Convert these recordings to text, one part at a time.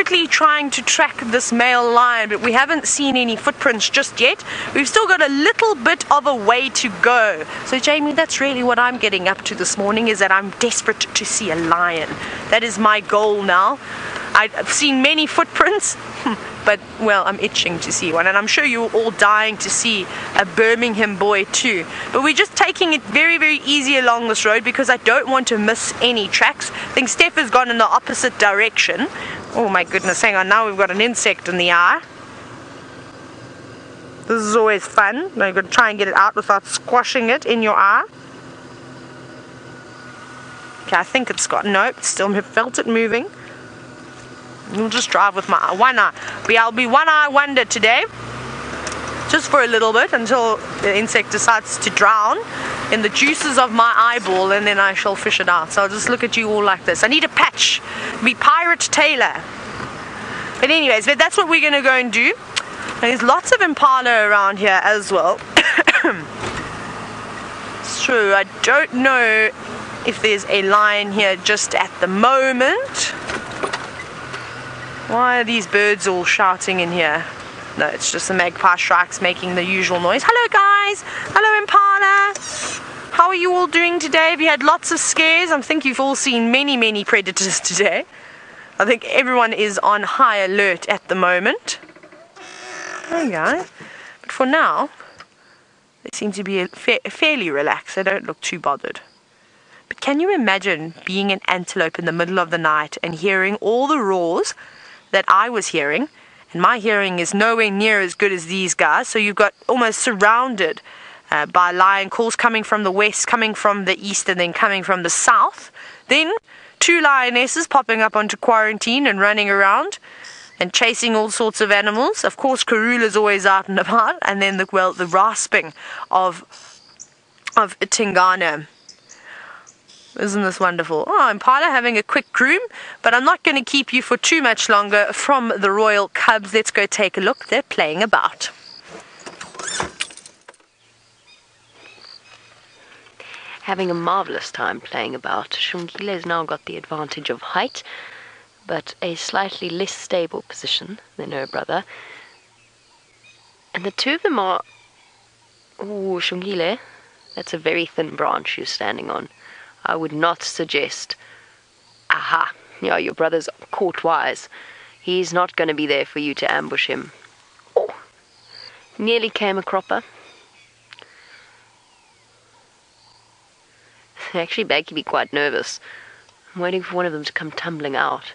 desperately trying to track this male lion, but we haven't seen any footprints just yet. We've still got a little bit of a way to go. So Jamie, that's really what I'm getting up to this morning, is that I'm desperate to see a lion. That is my goal now. I've seen many footprints, but, well, I'm itching to see one, and I'm sure you're all dying to see a Birmingham boy too. But we're just taking it very, very easy along this road because I don't want to miss any tracks. I think Stef has gone in the opposite direction. Oh my goodness, hang on, now we've got an insect in the eye. This is always fun. Now you've got to try and get it out without squashing it in your eye. Okay, I think it's got, nope, still felt it moving. We'll just drive with my one eye. I'll be one eye wonder today, just for a little bit until the insect decides to drown in the juices of my eyeball, and then I shall fish it out. So I'll just look at you all like this. I need a patch, be Pirate Taylor. But anyways, that's what we're going to go and do. And there's lots of impala around here as well. It's true, I don't know if there's a lion here just at the moment. Why are these birds all shouting in here? No, it's just the magpie shrikes making the usual noise. Hello guys! Hello Impala! How are you all doing today? Have you had lots of scares? I think you've all seen many, many predators today. I think everyone is on high alert at the moment. There you go. But for now, they seem to be fairly relaxed. They don't look too bothered. But can you imagine being an antelope in the middle of the night and hearing all the roars that I was hearing? And my hearing is nowhere near as good as these guys, so you've got almost surrounded by lion calls coming from the west, coming from the east, and then coming from the south. Then 2 lionesses popping up onto quarantine and running around and chasing all sorts of animals. Of course, Karula's always out and about, and then the rasping of Tingana. Isn't this wonderful? Oh, Impala having a quick groom, but I'm not going to keep you for too much longer from the royal cubs. Let's go take a look. They're playing about. Having a marvellous time playing about. Xongile has now got the advantage of height, but a slightly less stable position than her brother. And the two of them are... Ooh, Xongile, that's a very thin branch you're standing on. I would not suggest... Aha! Yeah, your brother's caught wise. He's not going to be there for you to ambush him. Oh! Nearly came a cropper. They actually make me quite nervous. I'm waiting for one of them to come tumbling out.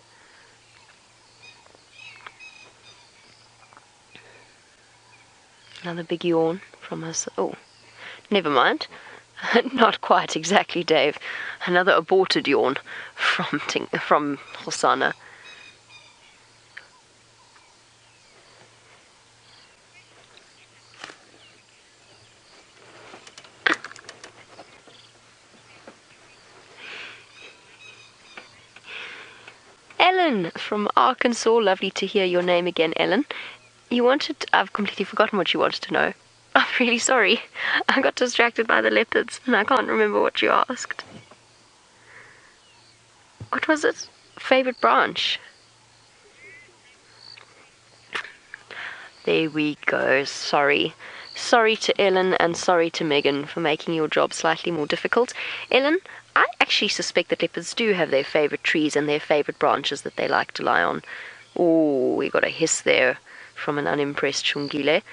Another big yawn from us. Oh, never mind. Not quite exactly, Dave. Another aborted yawn from Hosana. Ellen from Arkansas. Lovely to hear your name again, Ellen. You wanted... I've completely forgotten what you wanted to know. I'm really sorry. I got distracted by the leopards and I can't remember what you asked. What was it? Favorite branch? There we go. Sorry. Sorry to Ellen and sorry to Megan for making your job slightly more difficult. Ellen, I actually suspect that leopards do have their favorite trees and their favorite branches that they like to lie on. Oh, we got a hiss there from an unimpressed Xongile.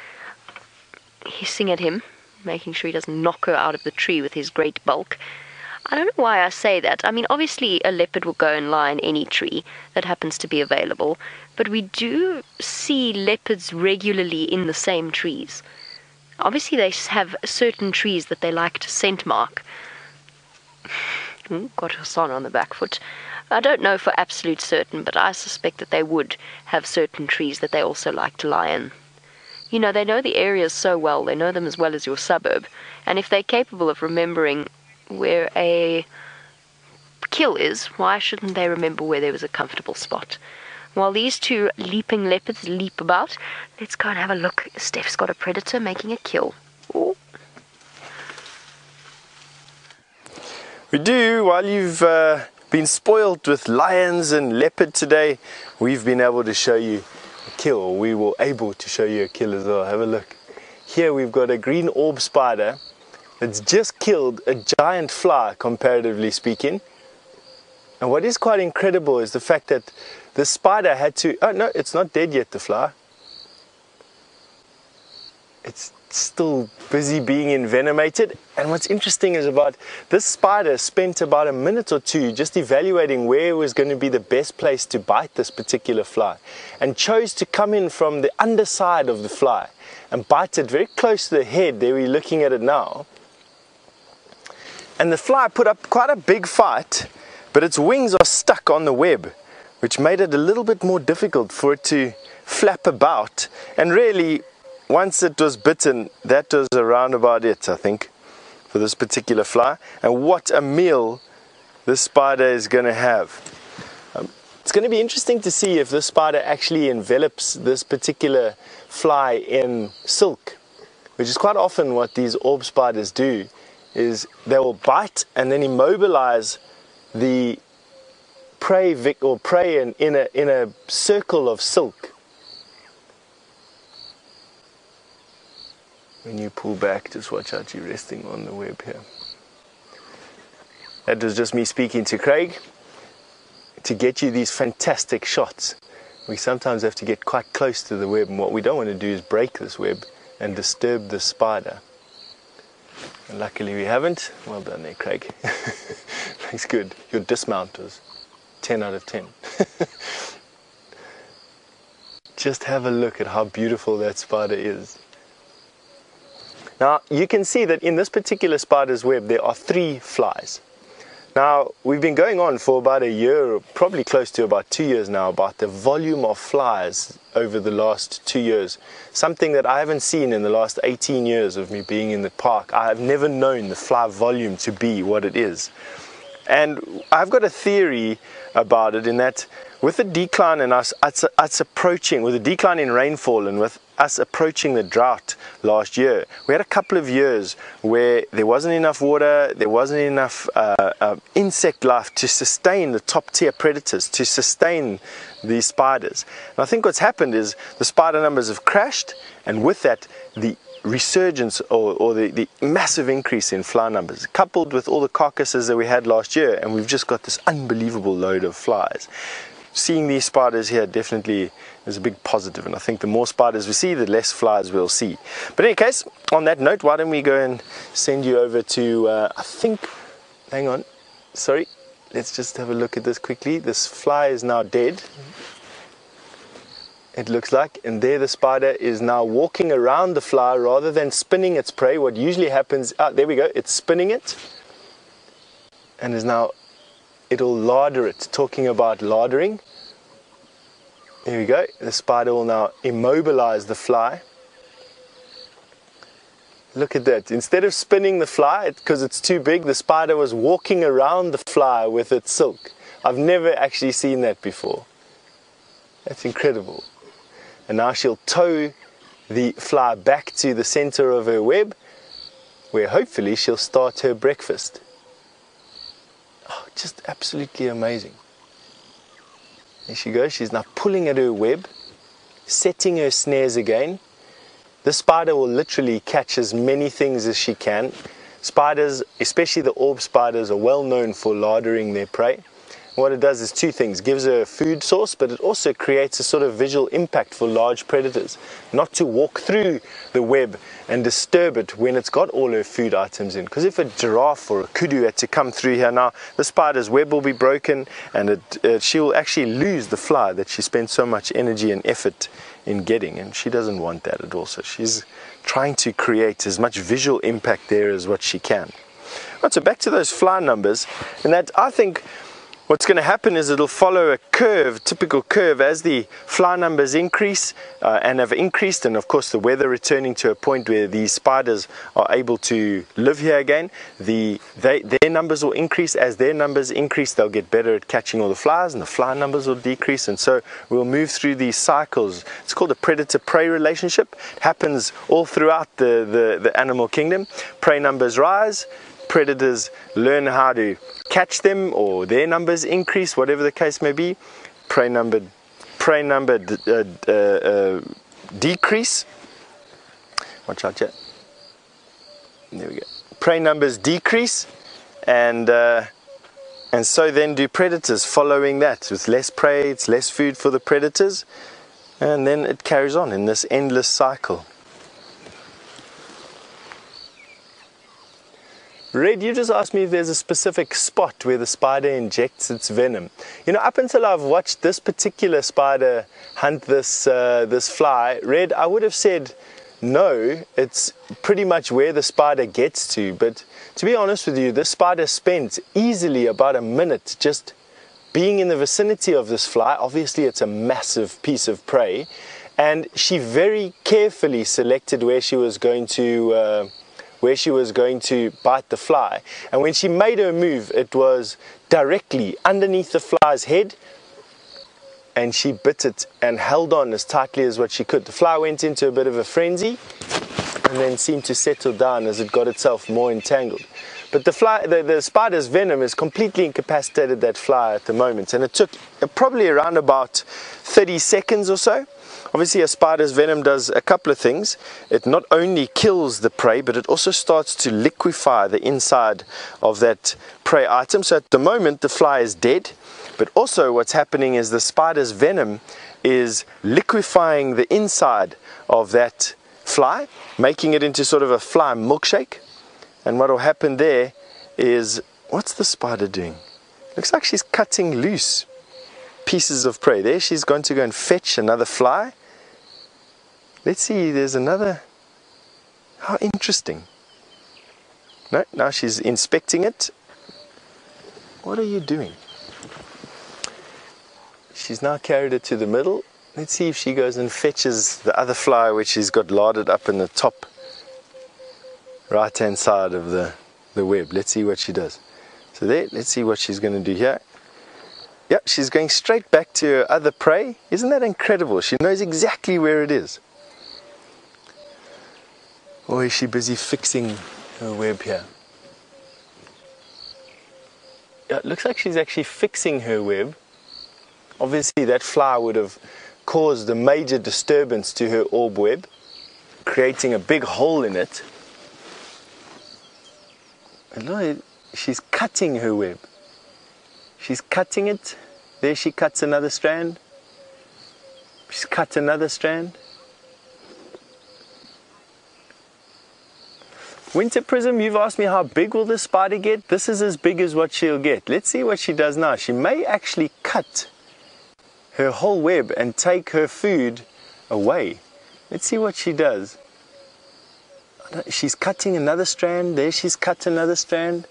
Hissing at him, making sure he doesn't knock her out of the tree with his great bulk. I don't know why I say that. I mean, obviously a leopard will go and lie in any tree that happens to be available, but we do see leopards regularly in the same trees. Obviously they have certain trees that they like to scent mark. Ooh, got Hosana on the back foot. I don't know for absolute certain, but I suspect that they would have certain trees that they also like to lie in. You know, they know the areas so well, they know them as well as your suburb, and if they're capable of remembering where a kill is, why shouldn't they remember where there was a comfortable spot? While these two leaping leopards leap about, let's go and have a look. Stef's got a predator making a kill. Ooh. We do, while you've been spoiled with lions and leopard today, we've been able to show you a kill, or we were able to show you a kill as well. Have a look. Here we've got a green orb spider that's just killed a giant fly, comparatively speaking. And what is quite incredible is the fact that the spider had to, oh no, it's not dead yet, the fly. It's still busy being envenomated. And what's interesting is about this spider spent about a minute or two just evaluating where was going to be the best place to bite this particular fly, and chose to come in from the underside of the fly and bite it very close to the head. There we're looking at it now. And the fly put up quite a big fight, but its wings are stuck on the web, which made it a little bit more difficult for it to flap about. And really, once it was bitten, that was around about it, I think, for this particular fly. And what a meal this spider is going to have. It's going to be interesting to see if this spider actually envelops this particular fly in silk, which is quite often what these orb spiders do, is they will bite and then immobilize the prey in a circle of silk. When you pull back, just watch out, you're resting on the web here. That was just me speaking to Craig. To get you these fantastic shots, we sometimes have to get quite close to the web, and what we don't want to do is break this web and disturb the spider. And luckily we haven't. Well done there, Craig. Looks good. Your dismount was 10 out of 10. Just have a look at how beautiful that spider is. Now you can see that in this particular spider's web there are 3 flies. Now we've been going on for about a year, probably close to about 2 years now, about the volume of flies over the last 2 years. Something that I haven't seen in the last 18 years of me being in the park. I have never known the fly volume to be what it is. And I've got a theory about it, in that with the decline in us approaching, with the decline in rainfall and with us approaching the drought last year, we had a couple of years where there wasn't enough water, there wasn't enough insect life to sustain the top tier predators, to sustain these spiders. And I think what's happened is the spider numbers have crashed, and with that the resurgence or the massive increase in fly numbers, coupled with all the carcasses that we had last year, and we've just got this unbelievable load of flies. Seeing these spiders here definitely is a big positive, and I think the more spiders we see, the less flies we'll see. But in any case, on that note, why don't we go and send you over to, I think, hang on, sorry, let's just have a look at this quickly. This fly is now dead, it looks like, and there the spider is now walking around the fly rather than spinning its prey. What usually happens, there we go, it's spinning it, and is now, it'll larder it. Talking about lardering, here we go, the spider will now immobilize the fly. Look at that, instead of spinning the fly because it's too big, the spider was walking around the fly with its silk. I've never actually seen that before. That's incredible. And now she'll tow the fly back to the center of her web, where hopefully she'll start her breakfast. Oh, just absolutely amazing. There she goes, she's now pulling at her web, setting her snares again. The spider will literally catch as many things as she can. Spiders, especially the orb spiders, are well known for lardering their prey. What it does is 2 things. Gives her a food source, but it also creates a sort of visual impact for large predators, not to walk through the web and disturb it when it's got all her food items in. Because if a giraffe or a kudu had to come through here now, the spider's web will be broken, and she will actually lose the fly that she spent so much energy and effort in getting, and she doesn't want that at all. So she's trying to create as much visual impact there as what she can. Right, so back to those fly numbers, and that I think what's going to happen is it'll follow a curve, typical curve, as the fly numbers increase and have increased, and of course the weather returning to a point where these spiders are able to live here again. Their numbers will increase. As their numbers increase, they'll get better at catching all the flies, and the fly numbers will decrease, and so we'll move through these cycles. It's called a predator-prey relationship. It happens all throughout the animal kingdom. Prey numbers rise, predators learn how to catch them, or their numbers increase, whatever the case may be. Prey number decrease. Watch out, chat. There we go. Prey numbers decrease, and so then do predators, following that. With less prey, it's less food for the predators, and then it carries on in this endless cycle. Red, you just asked me if there's a specific spot where the spider injects its venom. You know, up until I've watched this particular spider hunt this fly, Red, I would have said no, it's pretty much where the spider gets to. But to be honest with you, this spider spent easily about a minute just being in the vicinity of this fly. Obviously, it's a massive piece of prey, and she very carefully selected where she was going to bite the fly. And when she made her move, it was directly underneath the fly's head, and she bit it and held on as tightly as what she could. The fly went into a bit of a frenzy and then seemed to settle down as it got itself more entangled. But the spider's venom has completely incapacitated that fly at the moment, and it took probably around about 30 seconds or so. Obviously, a spider's venom does a couple of things. It not only kills the prey, but it also starts to liquefy the inside of that prey item. So at the moment, the fly is dead. But also what's happening is the spider's venom is liquefying the inside of that fly, making it into sort of a fly milkshake. And what will happen there is, what's the spider doing? Looks like she's cutting loose pieces of prey. There she's going to go and fetch another fly. Let's see, there's another. How interesting. No, now she's inspecting it. What are you doing? She's now carried it to the middle. Let's see if she goes and fetches the other fly, which she's got larded up in the top right hand side of the web. Let's see what she does. So there, let's see what she's going to do here. Yep, she's going straight back to her other prey. Isn't that incredible? She knows exactly where it is. Or is she busy fixing her web here? Yeah, it looks like she's actually fixing her web. Obviously that fly would have caused a major disturbance to her orb web, creating a big hole in it. And look, she's cutting her web. She's cutting it. There she cuts another strand. She's cut another strand. Winter Prism, you've asked me how big will this spider get. This is as big as what she'll get. Let's see what she does now. She may actually cut her whole web and take her food away. Let's see what she does. She's cutting another strand. There she's cut another strand.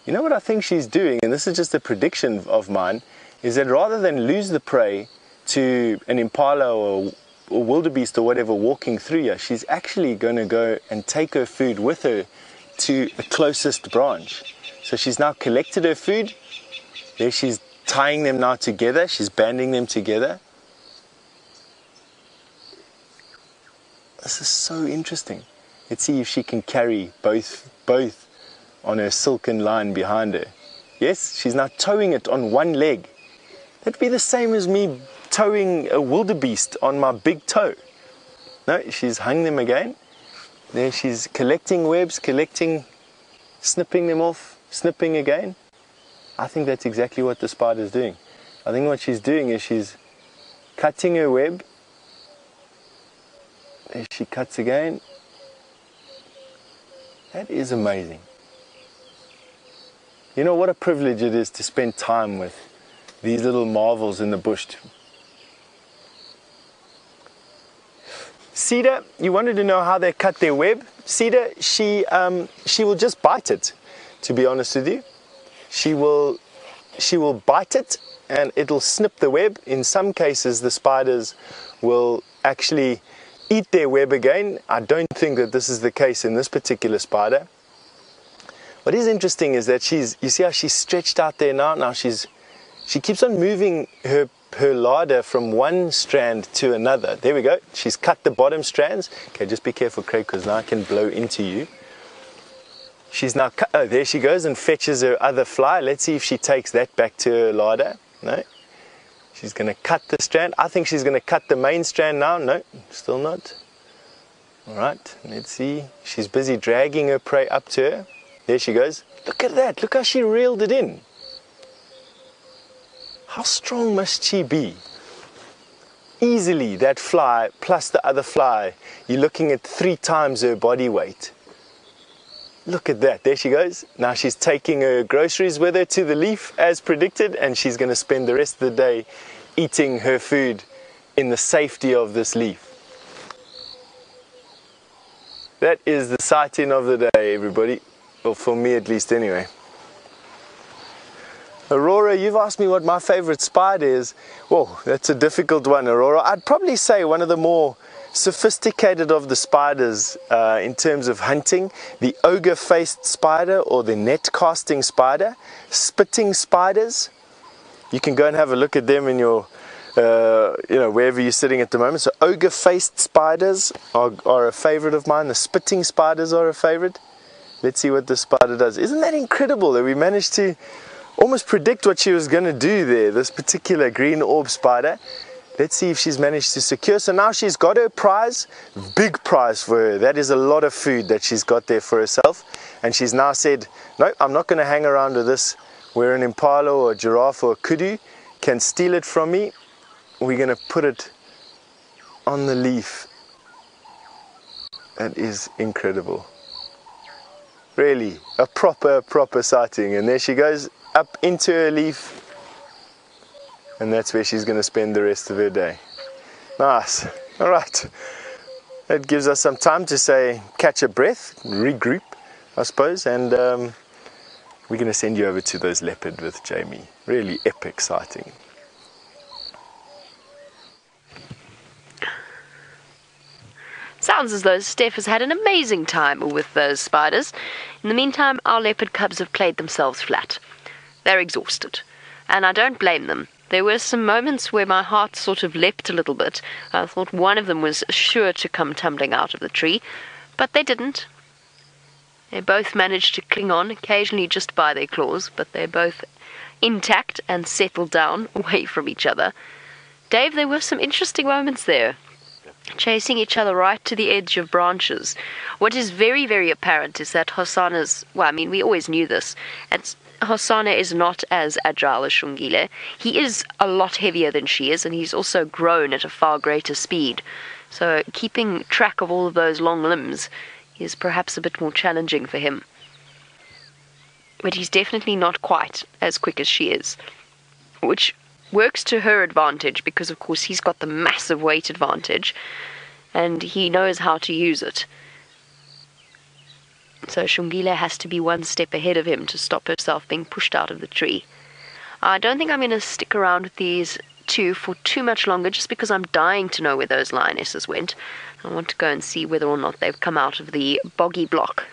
You know what I think she's doing, and this is just a prediction of mine, is that rather than lose the prey to an impala or wildebeest or whatever walking through here, she's actually going to go and take her food with her to the closest branch. So she's now collected her food. There she's tying them now together. She's banding them together. This is so interesting. Let's see if she can carry both on her silken line behind her. Yes, she's now towing it on one leg. That'd be the same as me towing a wildebeest on my big toe. No, she's hung them again. There she's collecting webs, snipping them off, snipping again. I think that's exactly what the spider's doing. I think what she's doing is she's cutting her web. There she cuts again. That is amazing. You know what a privilege it is to spend time with these little marvels in the bush. Cedar, you wanted to know how they cut their web. Cedar, she will just bite it, to be honest with you. She will bite it and it'll snip the web. In some cases the spiders will actually eat their web again. I don't think that this is the case in this particular spider. What is interesting is that you see how she's stretched out there now? Now she keeps on moving her larder from one strand to another. There we go. She's cut the bottom strands. Okay, just be careful, Craig, because now I can blow into you. She's now cut. Oh, there she goes and fetches her other fly. Let's see if she takes that back to her larder. No. She's going to cut the strand. I think she's going to cut the main strand now. No, still not. All right, let's see. She's busy dragging her prey up to her. There she goes. Look at that. Look how she reeled it in. How strong must she be? Easily, that fly plus the other fly, you're looking at 3 times her body weight. Look at that. There she goes. Now she's taking her groceries with her to the leaf as predicted, and she's going to spend the rest of the day eating her food in the safety of this leaf. That is the sighting of the day, everybody. Well, for me at least anyway. Aurora, you've asked me what my favorite spider is. Whoa, that's a difficult one, Aurora. I'd probably say one of the more sophisticated of the spiders in terms of hunting, the ogre-faced spider or the net-casting spider, spitting spiders. You can go and have a look at them in your, wherever you're sitting at the moment. So ogre-faced spiders are a favorite of mine. The spitting spiders are a favorite. Let's see what the spider does. Isn't that incredible that we managed to almost predict what she was going to do there, this particular green orb spider? Let's see if she's managed to secure. So now she's got her prize, big prize for her. That is a lot of food that she's got there for herself. And she's now said, no, I'm not going to hang around with this. Where an impala or a giraffe or a kudu can steal it from me, we're going to put it on the leaf. That is incredible. Really, a proper sighting. And there she goes up into her leaf. And that's where she's going to spend the rest of her day. Nice. All right. That gives us some time to say, catch a breath, regroup, I suppose. And we're going to send you over to those leopard with Jamie. Really epic sighting. Sounds as though Stef has had an amazing time with those spiders. In the meantime, our leopard cubs have played themselves flat. They're exhausted. And I don't blame them. There were some moments where my heart sort of leapt a little bit. I thought one of them was sure to come tumbling out of the tree, but they didn't. They both managed to cling on, occasionally just by their claws, but they're both intact and settled down away from each other. Dave, there were some interesting moments there, chasing each other right to the edge of branches. What is very, very apparent is that Hosana's, well, I mean, we always knew this, and Hosana is not as agile as Xongile. He is a lot heavier than she is, and he's also grown at a far greater speed. So keeping track of all of those long limbs is perhaps a bit more challenging for him. But he's definitely not quite as quick as she is, which works to her advantage because, of course, he's got the massive weight advantage, and he knows how to use it. So Xongile has to be one step ahead of him to stop herself being pushed out of the tree. I don't think I'm going to stick around with these two for too much longer, just because I'm dying to know where those lionesses went. I want to go and see whether or not they've come out of the boggy block.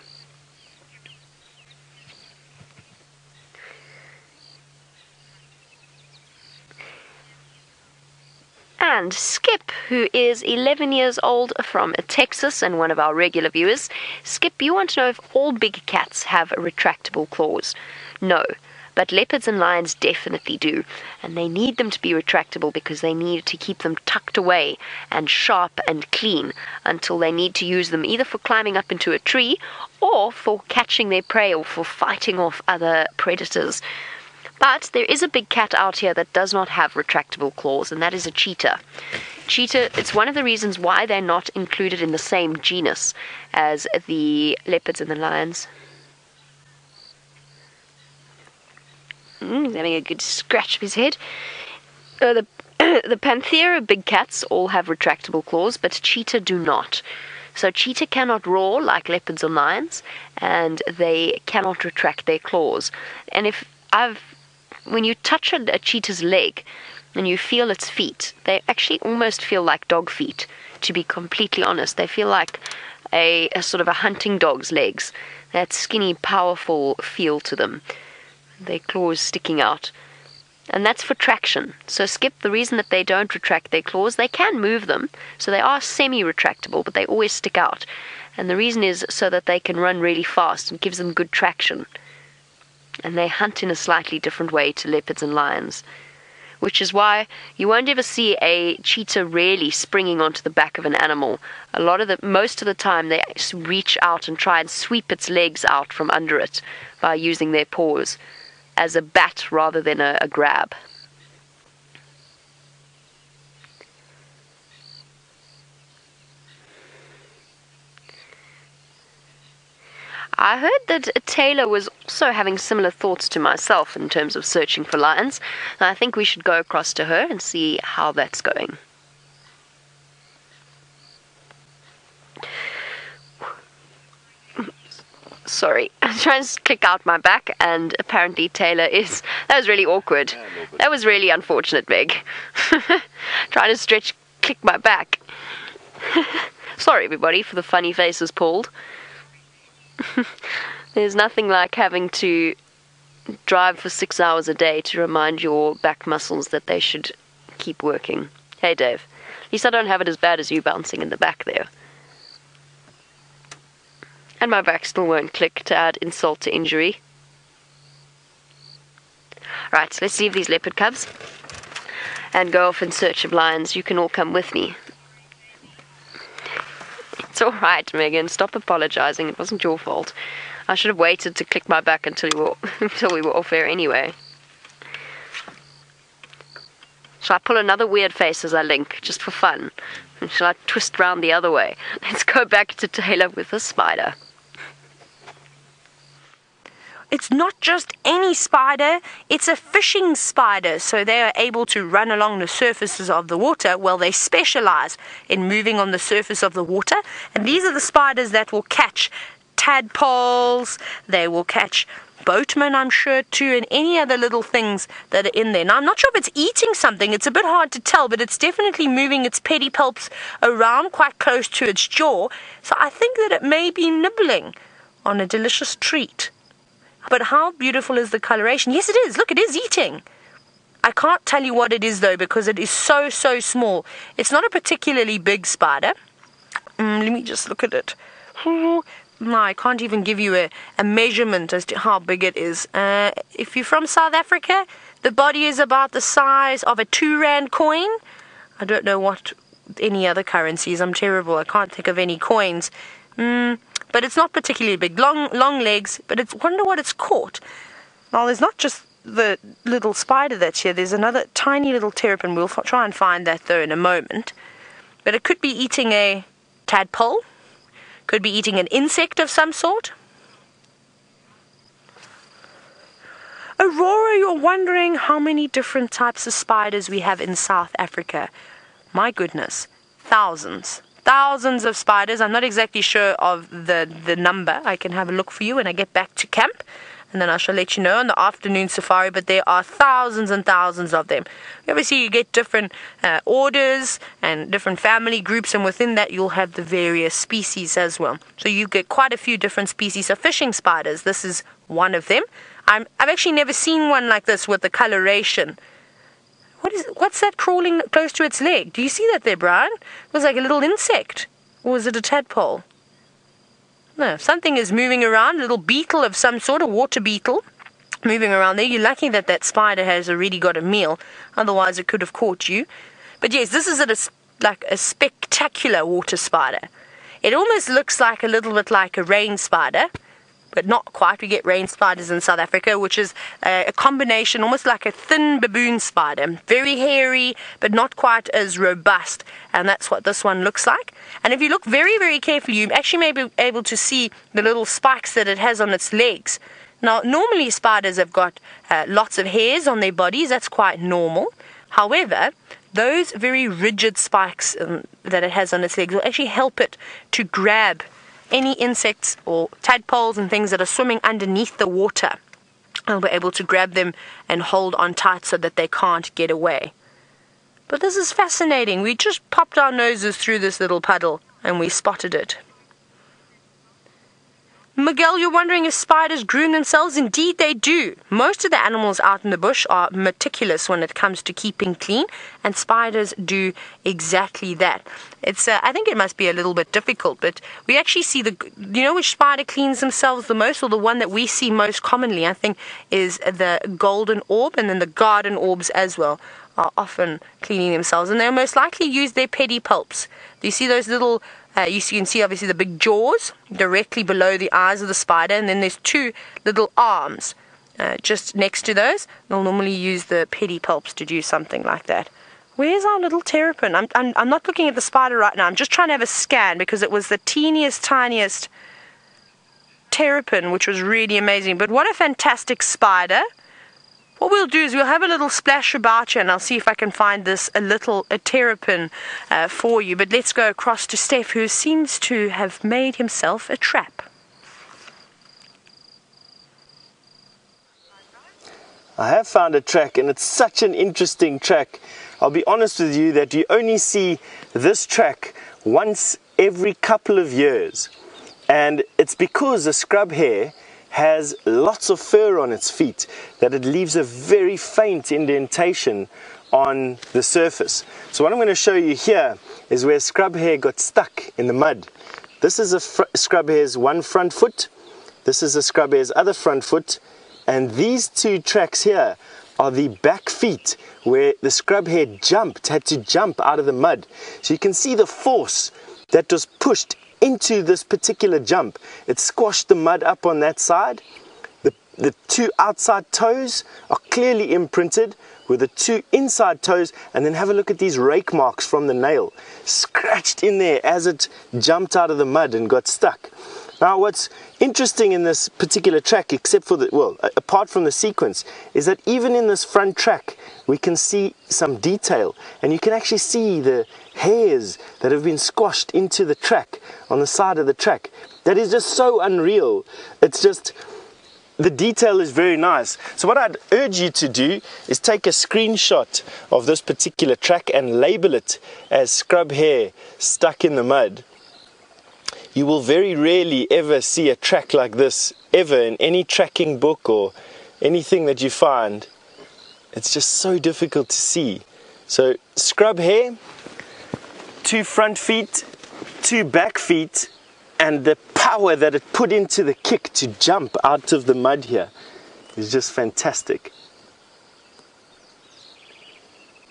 And Skip, who is 11 years old from Texas and one of our regular viewers. Skip, you want to know if all big cats have retractable claws? No, but leopards and lions definitely do. And they need them to be retractable because they need to keep them tucked away and sharp and clean until they need to use them either for climbing up into a tree or for catching their prey or for fighting off other predators. But there is a big cat out here that does not have retractable claws, and that is a cheetah. Cheetah, it's one of the reasons why they're not included in the same genus as the leopards and the lions. He's having a good scratch of his head. The Panthera big cats all have retractable claws, but cheetah do not. So cheetah cannot roar like leopards or lions, and they cannot retract their claws. And when you touch a cheetah's leg and you feel its feet, they actually almost feel like dog feet, to be completely honest. They feel like a sort of a hunting dog's legs. That skinny, powerful feel to them. Their claws sticking out. And that's for traction. So Skip, the reason that they don't retract their claws, they can move them, so they are semi-retractable, but they always stick out. And the reason is so that they can run really fast and gives them good traction. And they hunt in a slightly different way to leopards and lions, which is why you won't ever see a cheetah really springing onto the back of an animal. Most of the time they reach out and try and sweep its legs out from under it by using their paws as a bat rather than a grab. I heard that Taylor was also having similar thoughts to myself in terms of searching for lions. And I think we should go across to her and see how that's going. Sorry, I'm trying to click out my back, and apparently Taylor is... That was really awkward. That was really unfortunate, Meg. Trying to click my back. Sorry, everybody, for the funny faces pulled. There's nothing like having to drive for 6 hours a day to remind your back muscles that they should keep working. Hey, Dave. At least I don't have it as bad as you bouncing in the back there. And my back still won't click to add insult to injury. Right, so let's leave these leopard cubs and go off in search of lions. You can all come with me. It's alright, Megan. Stop apologizing. It wasn't your fault. I should have waited to click my back until we were off air anyway. Shall I pull another weird face as I link, just for fun? And shall I twist round the other way? Let's go back to Taylor with the spider. It's not just any spider, it's a fishing spider, so they are able to run along the surfaces of the water. Well, they specialize in moving on the surface of the water, and these are the spiders that will catch tadpoles, they will catch boatmen, I'm sure, too, and any other little things that are in there. Now, I'm not sure if it's eating something, it's a bit hard to tell, but it's definitely moving its pedipalps around quite close to its jaw, so I think that it may be nibbling on a delicious treat. But how beautiful is the coloration? Yes, it is. Look, it is eating. I can't tell you what it is, though, because it is so, so small. It's not a particularly big spider. Let me just look at it. No, I can't even give you a measurement as to how big it is. If you're from South Africa, the body is about the size of a 2 rand coin. I don't know what any other currencies. I'm terrible. I can't think of any coins. But it's not particularly big. Long legs, but it's wonder what it's caught. Now, there's not just the little spider that's here. There's another tiny little terrapin. We'll try and find that, though, in a moment. But it could be eating a tadpole. Could be eating an insect of some sort. Aurora, you're wondering how many different types of spiders we have in South Africa. My goodness, thousands. Thousands of spiders. I'm not exactly sure of the number. I can have a look for you when I get back to camp, and then I shall let you know on the afternoon safari, but there are thousands and thousands of them. Obviously, you get different orders and different family groups, and within that you'll have the various species as well. So you get quite a few different species of fishing spiders. This is one of them. I've actually never seen one like this with the coloration. What's that crawling close to its leg? Do you see that there, Brian? It was like a little insect. Or is it a tadpole? No, something is moving around, a little beetle of some sort, a water beetle, moving around there. You're lucky that that spider has already got a meal. Otherwise, it could have caught you. But yes, this is like a spectacular water spider. It almost looks like a little bit like a rain spider, but not quite. We get rain spiders in South Africa, which is a combination, almost like a thin baboon spider. Very hairy, but not quite as robust. And that's what this one looks like. And if you look very, very carefully, you actually may be able to see the little spikes that it has on its legs. Now, normally spiders have got lots of hairs on their bodies. That's quite normal. However, those very rigid spikes that it has on its legs will actually help it to grab any insects or tadpoles and things that are swimming underneath the water. I'll be able to grab them and hold on tight so that they can't get away. But this is fascinating. We just popped our noses through this little puddle and we spotted it. Miguel, you're wondering if spiders groom themselves? Indeed they do. Most of the animals out in the bush are meticulous when it comes to keeping clean, and spiders do exactly that. It's I think it must be a little bit difficult, but we actually see you know which spider cleans themselves the most, or the one that we see most commonly, I think, is the golden orb, and then the garden orbs as well are often cleaning themselves, and they'll most likely use their pedipalps. Do you see those little you can see obviously the big jaws directly below the eyes of the spider, and then there's two little arms just next to those. They'll normally use the pedipalps to do something like that. Where's our little terrapin? I'm not looking at the spider right now. I'm just trying to have a scan because it was the teeniest, tiniest terrapin, which was really amazing. But what a fantastic spider. What we'll do is we'll have a little splash about you, and I'll see if I can find a terrapin for you. But let's go across to Stef, who seems to have made himself a trap. I have found a track, and it's such an interesting track. I'll be honest with you that you only see this track once every couple of years. And it's because the scrub hare has lots of fur on its feet that it leaves a very faint indentation on the surface. So what I'm going to show you here is where scrub hare got stuck in the mud. This is a scrub hare's one front foot. This is a scrub hare's other front foot. And these two tracks here are the back feet where the scrub hare had to jump out of the mud. So you can see the force that was pushed into this particular jump. It squashed the mud up on that side. The two outside toes are clearly imprinted with the two inside toes, and then have a look at these rake marks from the nail scratched in there as it jumped out of the mud and got stuck. Now what's interesting in this particular track, except for apart from the sequence, is that even in this front track we can see some detail, and you can actually see the hairs that have been squashed into the track on the side of the track. That is just so unreal. It's just, the detail is very nice. So what I'd urge you to do is take a screenshot of this particular track and label it as scrub hare stuck in the mud. You will very rarely ever see a track like this ever in any tracking book or anything that you find. It's just so difficult to see. So scrub hare, two front feet, two back feet, and the power that it put into the kick to jump out of the mud here is just fantastic.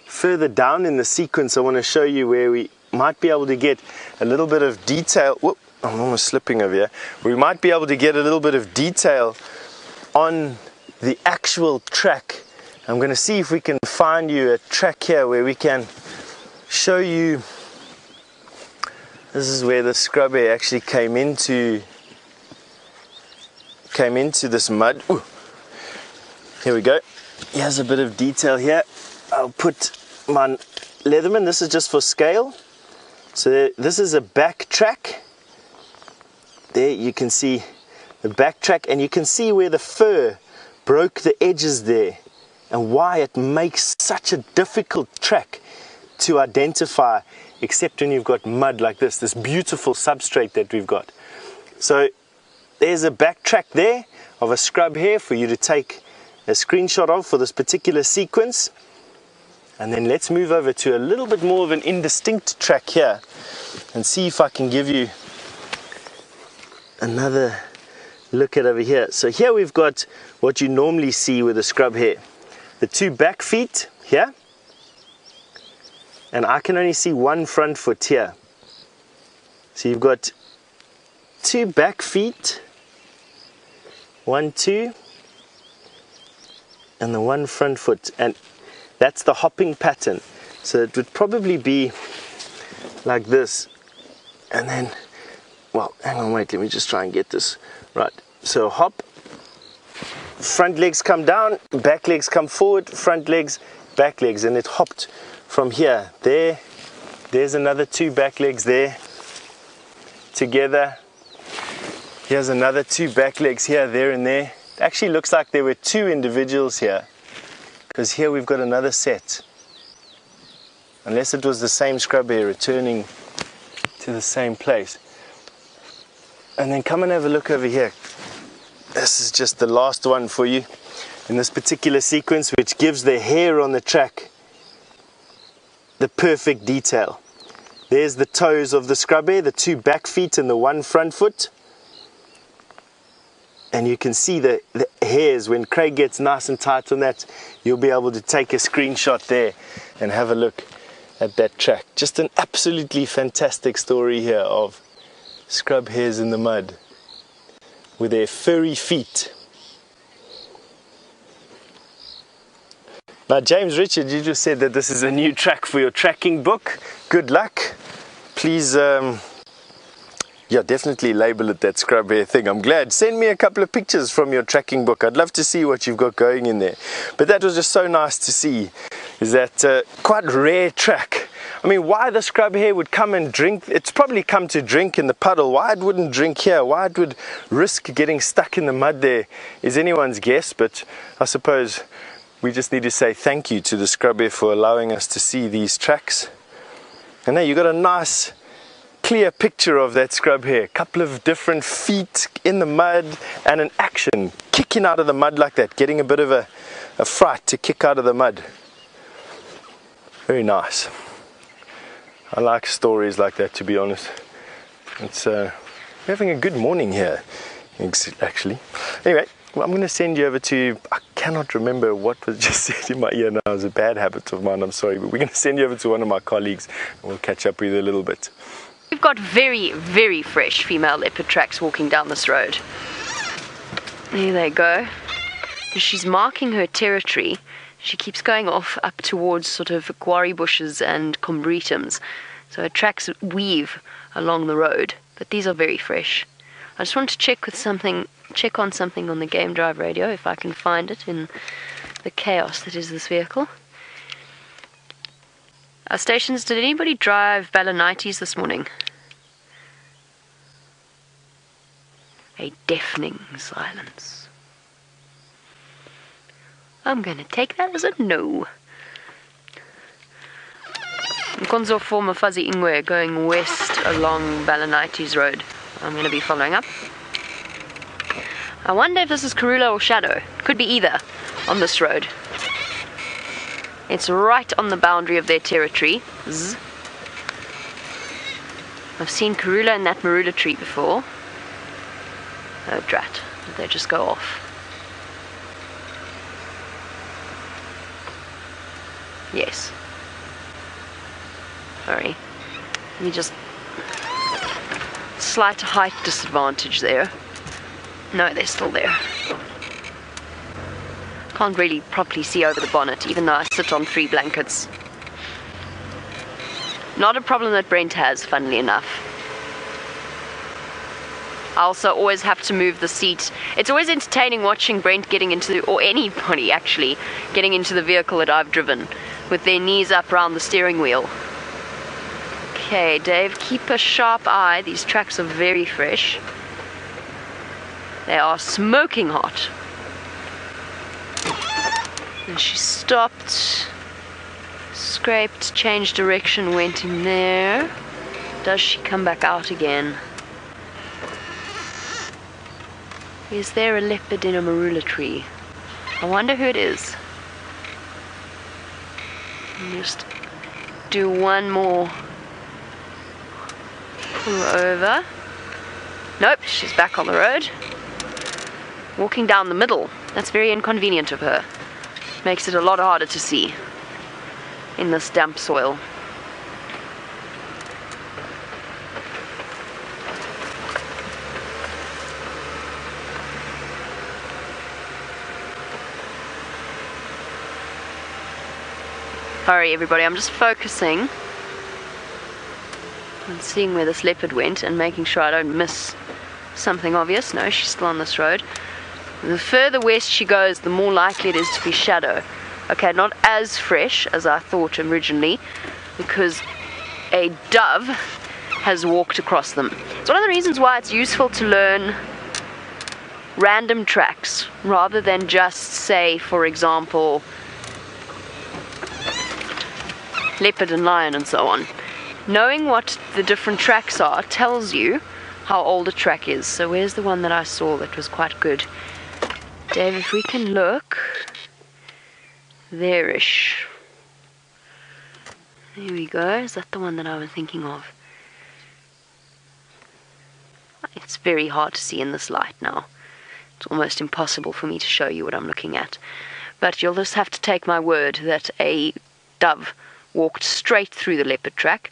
Further down in the sequence, I want to show you where we might be able to get a little bit of detail. Whoop, I'm almost slipping over here. We might be able to get a little bit of detail on the actual track. I'm going to see if we can find you a track here where we can show you. This is where the scrub hare actually came into this mud. Ooh. Here we go. Here's a bit of detail here. I'll put my Leatherman. This is just for scale. So this is a back track. There you can see the back track, and you can see where the fur broke the edges there, and why it makes such a difficult track to identify, except when you've got mud like this beautiful substrate that we've got. So there's a back track there of a scrub hare for you to take a screenshot of for this particular sequence. And then let's move over to a little bit more of an indistinct track here and see if I can give you another look at over here. So here we've got what you normally see with a scrub hare. The two back feet here, and I can only see one front foot here. So you've got two back feet, 1, 2, and the one front foot, and that's the hopping pattern. So it would probably be like this, and then, well, hang on, wait, let me just try and get this right. So hop, front legs come down, back legs come forward, front legs, back legs, and it hopped from here. There's another two back legs there together. Here's another two back legs here, there and there. It actually looks like there were two individuals here, because here we've got another set. Unless it was the same scrub hare returning to the same place. And then come and have a look over here. This is just the last one for you in this particular sequence, which gives the hair on the track the perfect detail. There's the toes of the scrub hare, the 2 back feet and the 1 front foot. And you can see the hairs. When Craig gets nice and tight on that, you'll be able to take a screenshot there and have a look at that track. Just an absolutely fantastic story here of scrub hares in the mud with their furry feet. Now, James Richard, you just said that this is a new track for your tracking book. Good luck. Please, yeah, definitely label it that scrub hare thing. I'm glad. Send me a couple of pictures from your tracking book. I'd love to see what you've got going in there. But that was just so nice to see. Is that quite rare track. I mean, why the scrub hare would come and drink, it's probably come to drink in the puddle. Why it wouldn't drink here, why it would risk getting stuck in the mud there is anyone's guess, but I suppose we just need to say thank you to the scrub hare for allowing us to see these tracks. And now you got a nice clear picture of that scrub hare. A couple of different feet in the mud and an action, kicking out of the mud like that, getting a bit of a fright to kick out of the mud. Very nice. I like stories like that, to be honest. It's we're having a good morning here, actually. Anyway, well, I'm going to send you over to, I cannot remember what was just said in my ear now. It's a bad habit of mine, I'm sorry, but we're going to send you over to one of my colleagues and we'll catch up with you a little bit. We've got very, very fresh female leopard tracks walking down this road. There they go. She's marking her territory. She keeps going off up towards sort of guarri bushes and combretums. So her tracks weave along the road, but these are very fresh. I just want to check on something on the game drive radio, if I can find it in the chaos that is this vehicle. Our stations, did anybody drive Balanites this morning? A deafening silence. I'm going to take that as a no. Nkonzo former Fuzzy Ingwe going west along Balanites Road. I'm going to be following up. I wonder if this is Karula or Shadow. Could be either on this road. It's right on the boundary of their territory. Zzz. I've seen Karula in that marula tree before. Oh drat, did they just go off? Yes. Sorry. Let me just... Slight height disadvantage there. No, they're still there. Can't really properly see over the bonnet, even though I sit on 3 blankets. Not a problem that Brent has, funnily enough. I also always have to move the seat. It's always entertaining watching Brent getting into, or anybody actually, getting into the vehicle that I've driven, with their knees up around the steering wheel. Okay, Dave, keep a sharp eye. These tracks are very fresh. They are smoking hot. And she stopped, scraped, changed direction, went in there. Does she come back out again? Is there a leopard in a marula tree? I wonder who it is. Just do one more pull over. Nope, she's back on the road. Walking down the middle. That's very inconvenient of her. Makes it a lot harder to see in this damp soil. Sorry everybody, I'm just focusing on seeing where this leopard went and making sure I don't miss something obvious. No, she's still on this road. The further west she goes, the more likely it is to be Shadow. Okay, not as fresh as I thought originally, because a dove has walked across them. It's one of the reasons why it's useful to learn random tracks, rather than just say, for example, leopard and lion and so on. Knowing what the different tracks are tells you how old a track is. So where's the one that I saw that was quite good? Dave, if we can look. There-ish. There we go. Is that the one that I was thinking of? It's very hard to see in this light now. It's almost impossible for me to show you what I'm looking at. But you'll just have to take my word that a dove walked straight through the leopard track,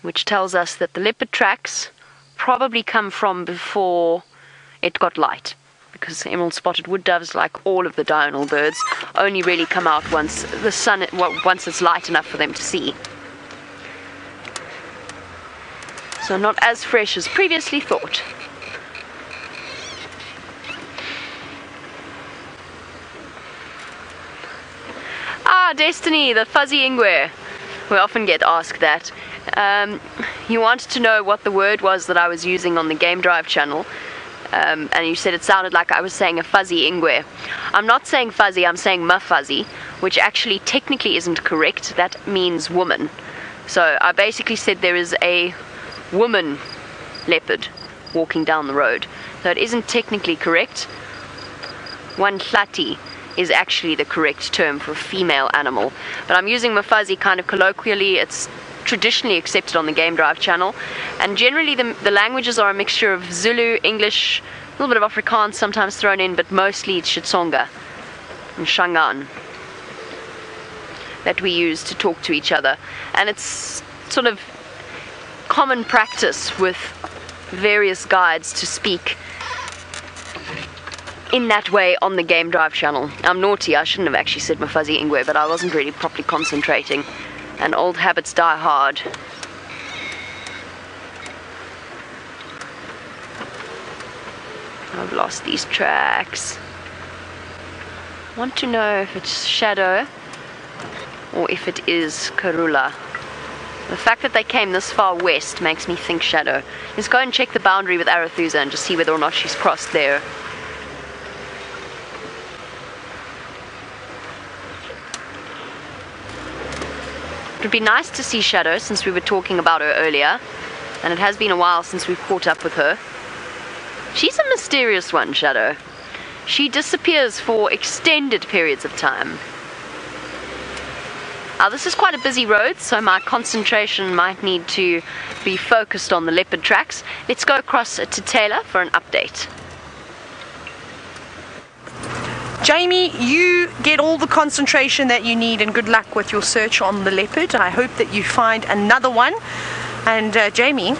which tells us that the leopard tracks probably come from before it got light, because emerald-spotted wood doves, like all of the diurnal birds, only really come out once the sun, once it's light enough for them to see. So not as fresh as previously thought. Ah, Destiny, the fuzzy ingwe. We often get asked that. You wanted to know what the word was that I was using on the Game Drive channel, and you said it sounded like I was saying a fuzzy ingwe. I'm not saying fuzzy, I'm saying mafuzzy, which actually technically isn't correct. That means woman. So I basically said there is a woman leopard walking down the road. So it isn't technically correct. Wanhlati is actually the correct term for a female animal, but I'm using mafuzzy kind of colloquially. It's traditionally accepted on the Game Drive channel, and generally the languages are a mixture of Zulu, English, a little bit of Afrikaans sometimes thrown in, but mostly it's Xitsonga and Shangaan that we use to talk to each other, and it's sort of common practice with various guides to speak in that way on the Game Drive channel. I'm naughty, I shouldn't have actually said mafuzzy ingwe, but I wasn't really properly concentrating, and old habits die hard. I've lost these tracks. I want to know if it's Shadow or if it is Karula. The fact that they came this far west makes me think Shadow. Let's go and check the boundary with Arathusa and just see whether or not she's crossed there. It would be nice to see Shadow, since we were talking about her earlier, and it has been a while since we've caught up with her. She's a mysterious one, Shadow. She disappears for extended periods of time. Now, this is quite a busy road, so my concentration might need to be focused on the leopard tracks. Let's go across to Taylor for an update. Jamie, you get all the concentration that you need, and good luck with your search on the leopard. I hope that you find another one. And Jamie,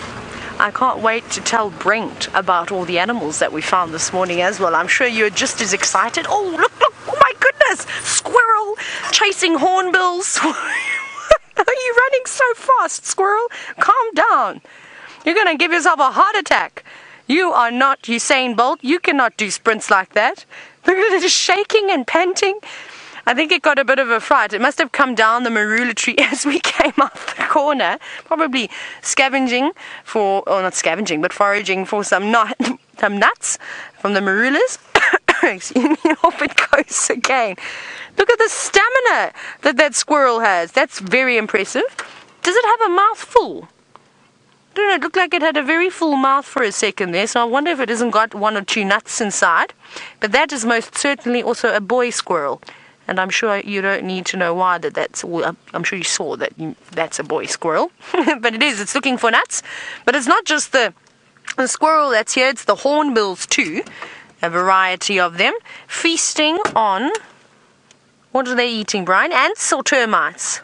I can't wait to tell Brent about all the animals that we found this morning as well. I'm sure you're just as excited. Oh, look, oh my goodness, squirrel chasing hornbills. Are you running so fast, squirrel? Calm down. You're going to give yourself a heart attack. You are not Usain Bolt. You cannot do sprints like that. Look at it, just shaking and panting. I think it got a bit of a fright. It must have come down the marula tree as we came off the corner. Probably scavenging for, or not scavenging, but foraging for some nuts from the marulas. Excuse me, off it goes again. Look at the stamina that squirrel has. That's very impressive. Does it have a mouth full? I don't know, it looked like it had a very full mouth for a second there, so I wonder if it hasn't got one or two nuts inside. But that is most certainly also a boy squirrel, and I'm sure you don't need to know why that's. Well, I'm sure you saw that that's a boy squirrel, but it's looking for nuts. But it's not just the squirrel that's here; it's the hornbills too, a variety of them, feasting on. What are they eating, Brian? Ants or termites?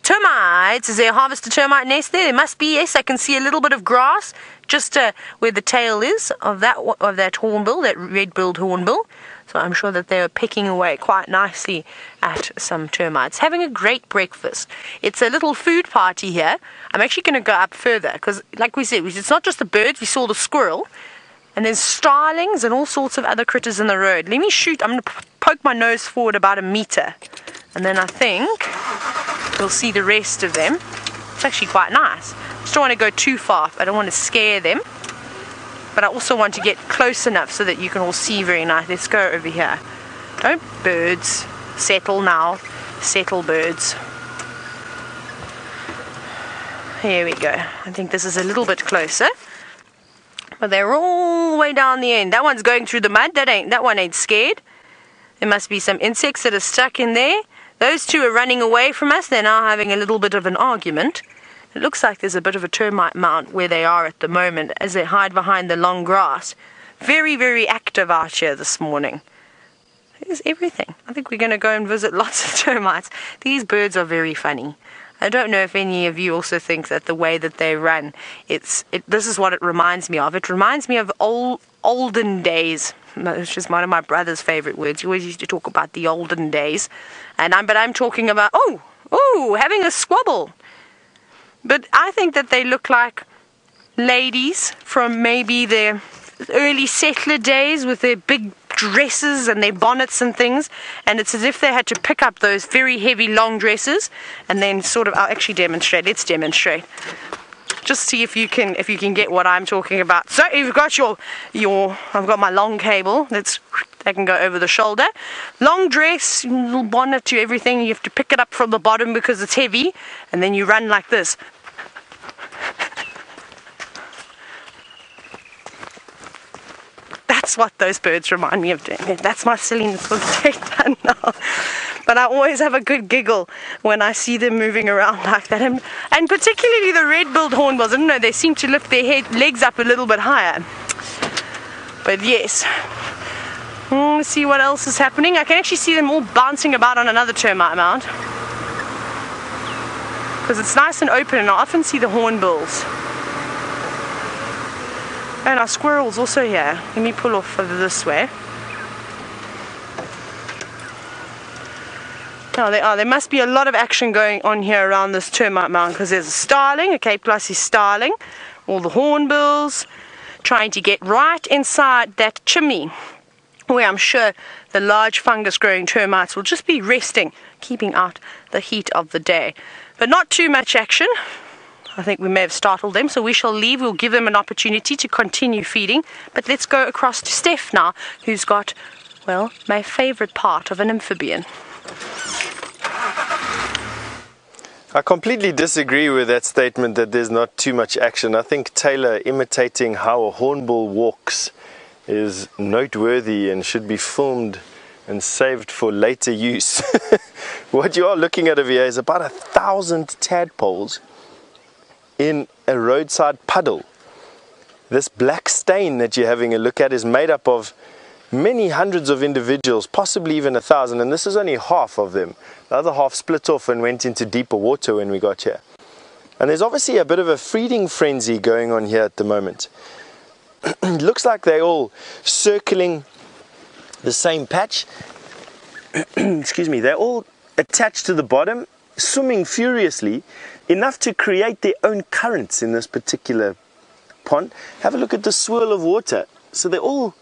Termites. Is there a harvested termite nest there? There must be, yes. I can see a little bit of grass just where the tail is of that hornbill, that red-billed hornbill. So I'm sure that they are pecking away quite nicely at some termites. Having a great breakfast. It's a little food party here. I'm actually going to go up further because, like we said, it's not just the birds. We saw the squirrel. And there's starlings and all sorts of other critters in the road. Let me shoot. I'm going to poke my nose forward about a meter. And then I think we'll see the rest of them. It's actually quite nice. Just don't want to go too far. I don't want to scare them. But I also want to get close enough so that you can all see very nice. Let's go over here. Don't birds. Settle now. Settle birds. Here we go. I think this is a little bit closer. But they're all the way down the end. That one's going through the mud. That one ain't scared. There must be some insects that are stuck in there. Those two are running away from us. They're now having a little bit of an argument. It looks like there's a bit of a termite mound where they are at the moment as they hide behind the long grass. Very, very active out here this morning. There's everything. I think we're going to go and visit lots of termites. These birds are very funny. I don't know if any of you also think that the way that they run, this is what it reminds me of. It reminds me of olden days. It's just one of my brother's favorite words. He always used to talk about the olden days. But I'm talking about, having a squabble. But I think that they look like ladies from maybe their early settler days with their big dresses and their bonnets and things, and it's as if they had to pick up those very heavy long dresses and then sort of, I'll actually demonstrate. Let's demonstrate. Just see if you can get what I'm talking about. So you've got I've got my long cable. That can go over the shoulder. Long dress, little bonnet to everything. You have to pick it up from the bottom because it's heavy, and then you run like this. That's what those birds remind me of doing. That's my silliness for the day done now. But I always have a good giggle when I see them moving around like that. And particularly the red-billed hornbills. I don't know, they seem to lift their legs up a little bit higher. But yes. Let's see what else is happening. I can actually see them all bouncing about on another termite mound. Because it's nice and open, and I often see the hornbills. And our squirrel's also here. Let me pull off over this way. Oh, they are. There must be a lot of action going on here around this termite mound, because there's a starling, a Cape Glossy starling, all the hornbills, trying to get right inside that chimney, where I'm sure the large fungus-growing termites will just be resting, keeping out the heat of the day. But not too much action. I think we may have startled them, so we shall leave. We'll give them an opportunity to continue feeding. But let's go across to Stef now, who's got, well, my favourite part of an amphibian. I completely disagree with that statement that there's not too much action. I think Taylor imitating how a hornbill walks is noteworthy and should be filmed and saved for later use. What you are looking at over here is about 1,000 tadpoles in a roadside puddle. This black stain that you're having a look at is made up of many hundreds of individuals, possibly even 1,000, and this is only half of them. The other half split off and went into deeper water when we got here. And there's obviously a bit of a feeding frenzy going on here at the moment. It looks like they're all circling the same patch. Excuse me, they're all attached to the bottom, swimming furiously, enough to create their own currents in this particular pond. Have a look at the swirl of water. So they're all,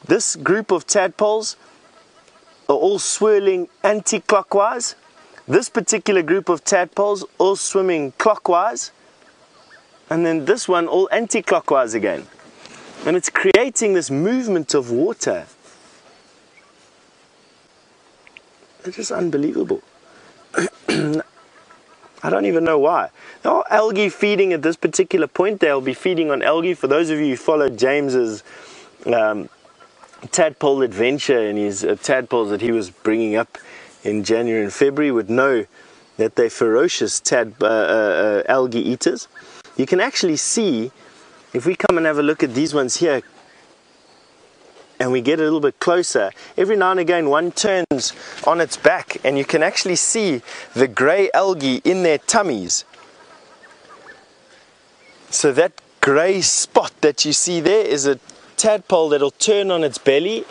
this group of tadpoles are all swirling anti-clockwise. This particular group of tadpoles all swimming clockwise. And then this one all anti-clockwise again. And it's creating this movement of water. It's just unbelievable. I don't even know why. There are algae feeding at this particular point. They'll be feeding on algae. For those of you who followed James's tadpole adventure and his tadpoles that he was bringing up in January and February would know that they're ferocious algae eaters. You can actually see, if we come and have a look at these ones here, and we get a little bit closer, every now and again one turns on its back and you can actually see the grey algae in their tummies. So that grey spot that you see there is a tadpole that'll turn on its belly,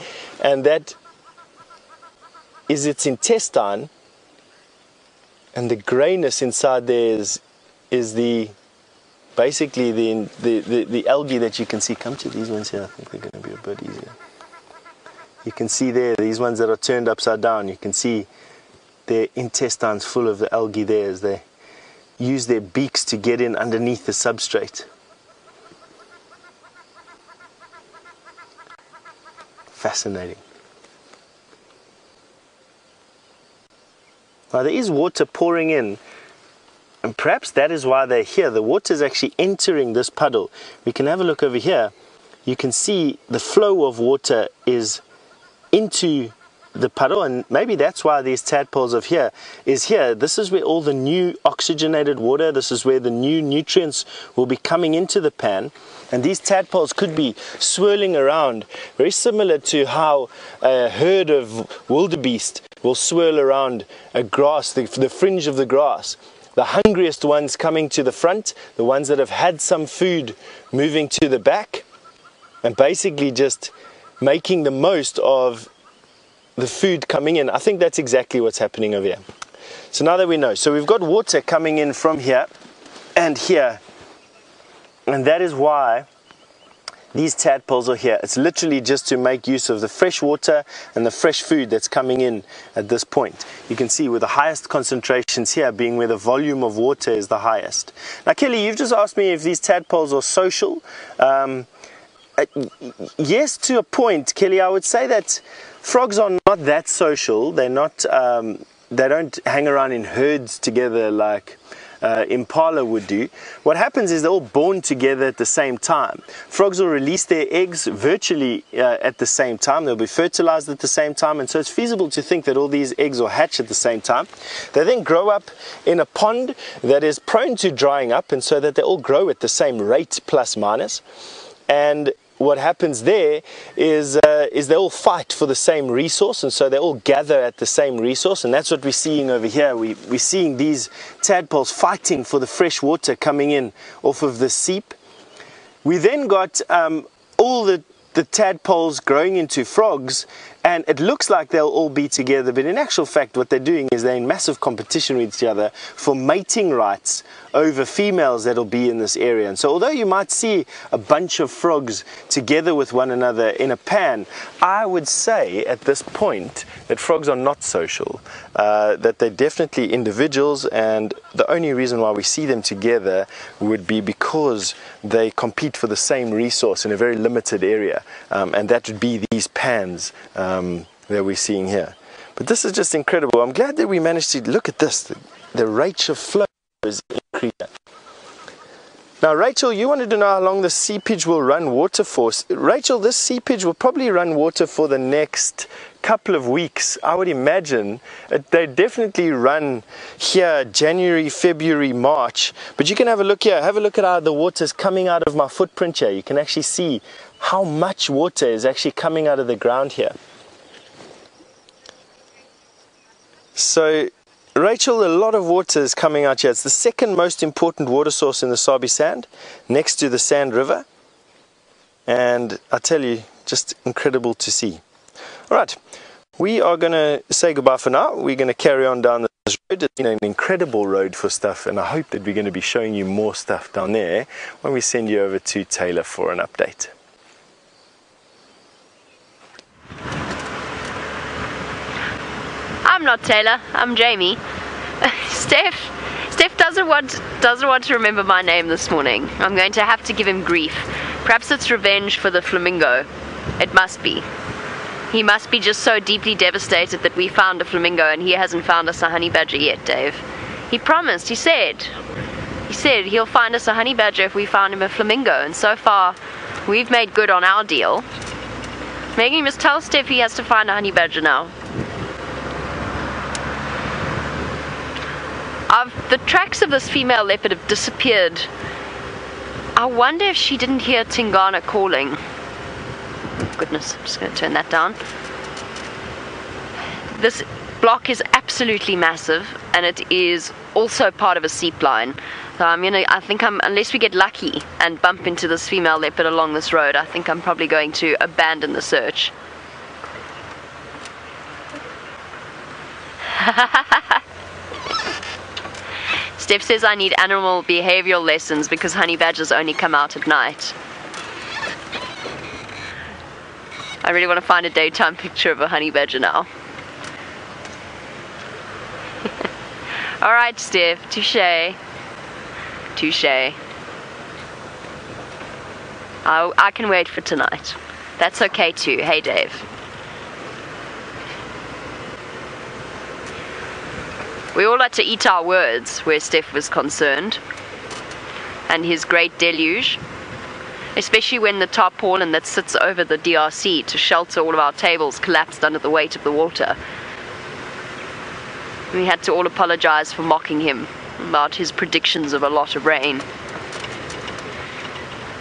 and that is its intestine, and the greyness inside there is basically the algae that you can see. Come to these ones here, I think they're going to be a bit easier. You can see there, these ones that are turned upside down, you can see their intestines full of the algae there as they use their beaks to get in underneath the substrate. Fascinating. Now there is water pouring in, and perhaps that is why they're here. The water is actually entering this puddle. We can have a look over here you can see the flow of water is into the puddle, and maybe that's why these tadpoles of here is here. This is where all the new oxygenated water, this is where the new nutrients will be coming into the pan, and these tadpoles could be swirling around, very similar to how a herd of wildebeest will swirl around a grass, the fringe of the grass. The hungriest ones coming to the front, the ones that have had some food moving to the back, and basically just making the most of the food coming in. I think that's exactly what's happening over here. So now that we know, so we've got water coming in from here and here, and that is why these tadpoles are here. It's literally just to make use of the fresh water and the fresh food that's coming in at this point. You can see with the highest concentrations here being where the volume of water is the highest. Now Kelly, you've just asked me if these tadpoles are social. Yes, to a point, Kelly. I would say that frogs are not that social. They're not, they don't hang around in herds together like Impala would do. What happens is they're all born together at the same time. Frogs will release their eggs virtually at the same time. They'll be fertilized at the same time, and so it's feasible to think that all these eggs will hatch at the same time. They then grow up in a pond that is prone to drying up, and so that they all grow at the same rate, plus minus. And what happens there is they all fight for the same resource, and so they all gather at the same resource, and that's what we're seeing over here. We're seeing these tadpoles fighting for the fresh water coming in off of the seep. We then got all the tadpoles growing into frogs, and it looks like they'll all be together, but in actual fact what they're doing is they're in massive competition with each other for mating rights over females that'll be in this area. And so although you might see a bunch of frogs together with one another in a pan, I would say at this point that frogs are not social, that they're definitely individuals, and the only reason why we see them together would be because they compete for the same resource in a very limited area, and that would be these pans that we're seeing here. But this is just incredible. I'm glad that we managed to look at this. The rate of flow is increasing. Now Rachel, you wanted to know how long the seepage will run water for. Rachel, this seepage will probably run water for the next couple of weeks. I would imagine they definitely run here January, February, March. But you can have a look here. Have a look at how the water is coming out of my footprint here. You can actually see how much water is actually coming out of the ground here. So Rachel, a lot of water is coming out here. It's the second most important water source in the Sabi Sand, next to the Sand River. And I tell you, just incredible to see. All right, we are going to say goodbye for now. We're going to carry on down this road. It's been an incredible road for stuff, and I hope that we're going to be showing you more stuff down there when we send you over to Taylor for an update. I'm not Taylor, I'm Jamie. Stef doesn't want to remember my name this morning. I'm going to have to give him grief. Perhaps it's revenge for the flamingo. It must be. He must be just so deeply devastated that we found a flamingo and he hasn't found us a honey badger yet, Dave. He promised, he said he'll find us a honey badger if we found him a flamingo, and so far we've made good on our deal. Maybe you must tell Stef he has to find a honey badger now. The tracks of this female leopard have disappeared. I wonder if she didn't hear Tingana calling. Goodness, I'm just going to turn that down. This block is absolutely massive, and it is also part of a seep line. So unless we get lucky and bump into this female leopard along this road, I think I'm probably going to abandon the search. Stef says I need animal behavioral lessons because honey badgers only come out at night. I really want to find a daytime picture of a honey badger now. Alright, Stef, touche. Touche. I can wait for tonight. That's okay too. Hey, Dave. We all had to eat our words where Stef was concerned, and his great deluge. especially when the tarpaulin that sits over the DRC to shelter all of our tables collapsed under the weight of the water. We had to all apologize for mocking him about his predictions of a lot of rain.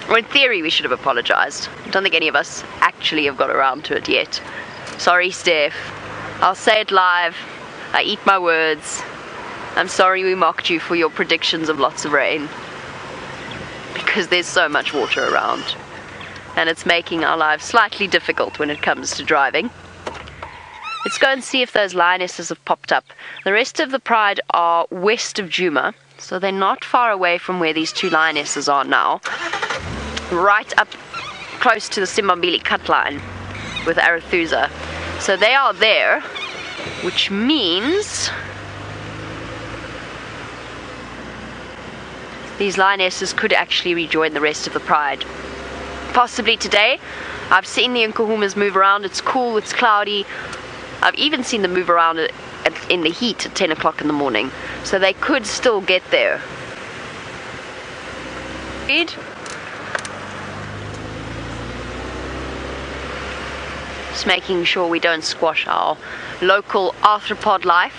Well, in theory we should have apologized. I don't think any of us actually have got around to it yet. Sorry, Stef. I'll say it live. I eat my words. I'm sorry we mocked you for your predictions of lots of rain. Because there's so much water around. And it's making our lives slightly difficult when it comes to driving. Let's go and see if those lionesses have popped up. The rest of the pride are west of Djuma, so they're not far away from where these two lionesses are now. Right up close to the Simbambili cut line with Arathusa. So they are there, which means these lionesses could actually rejoin the rest of the pride. Possibly today. I've seen the Nkuhumas move around. It's cool, it's cloudy. I've even seen them move around in the heat at 10 o'clock in the morning. So they could still get there. Just making sure we don't squash our local arthropod life.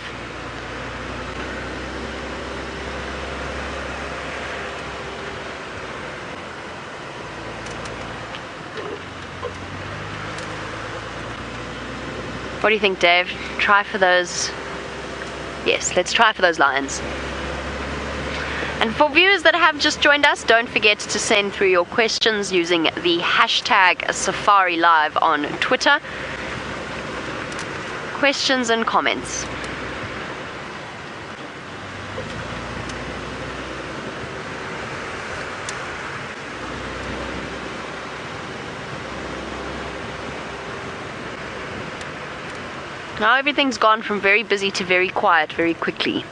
What do you think, Dave? Try for those... Yes, let's try for those lions. And for viewers that have just joined us, don't forget to send through your questions using the hashtag #SafariLive on Twitter. Questions and comments. Now everything's gone from very busy to very quiet very quickly.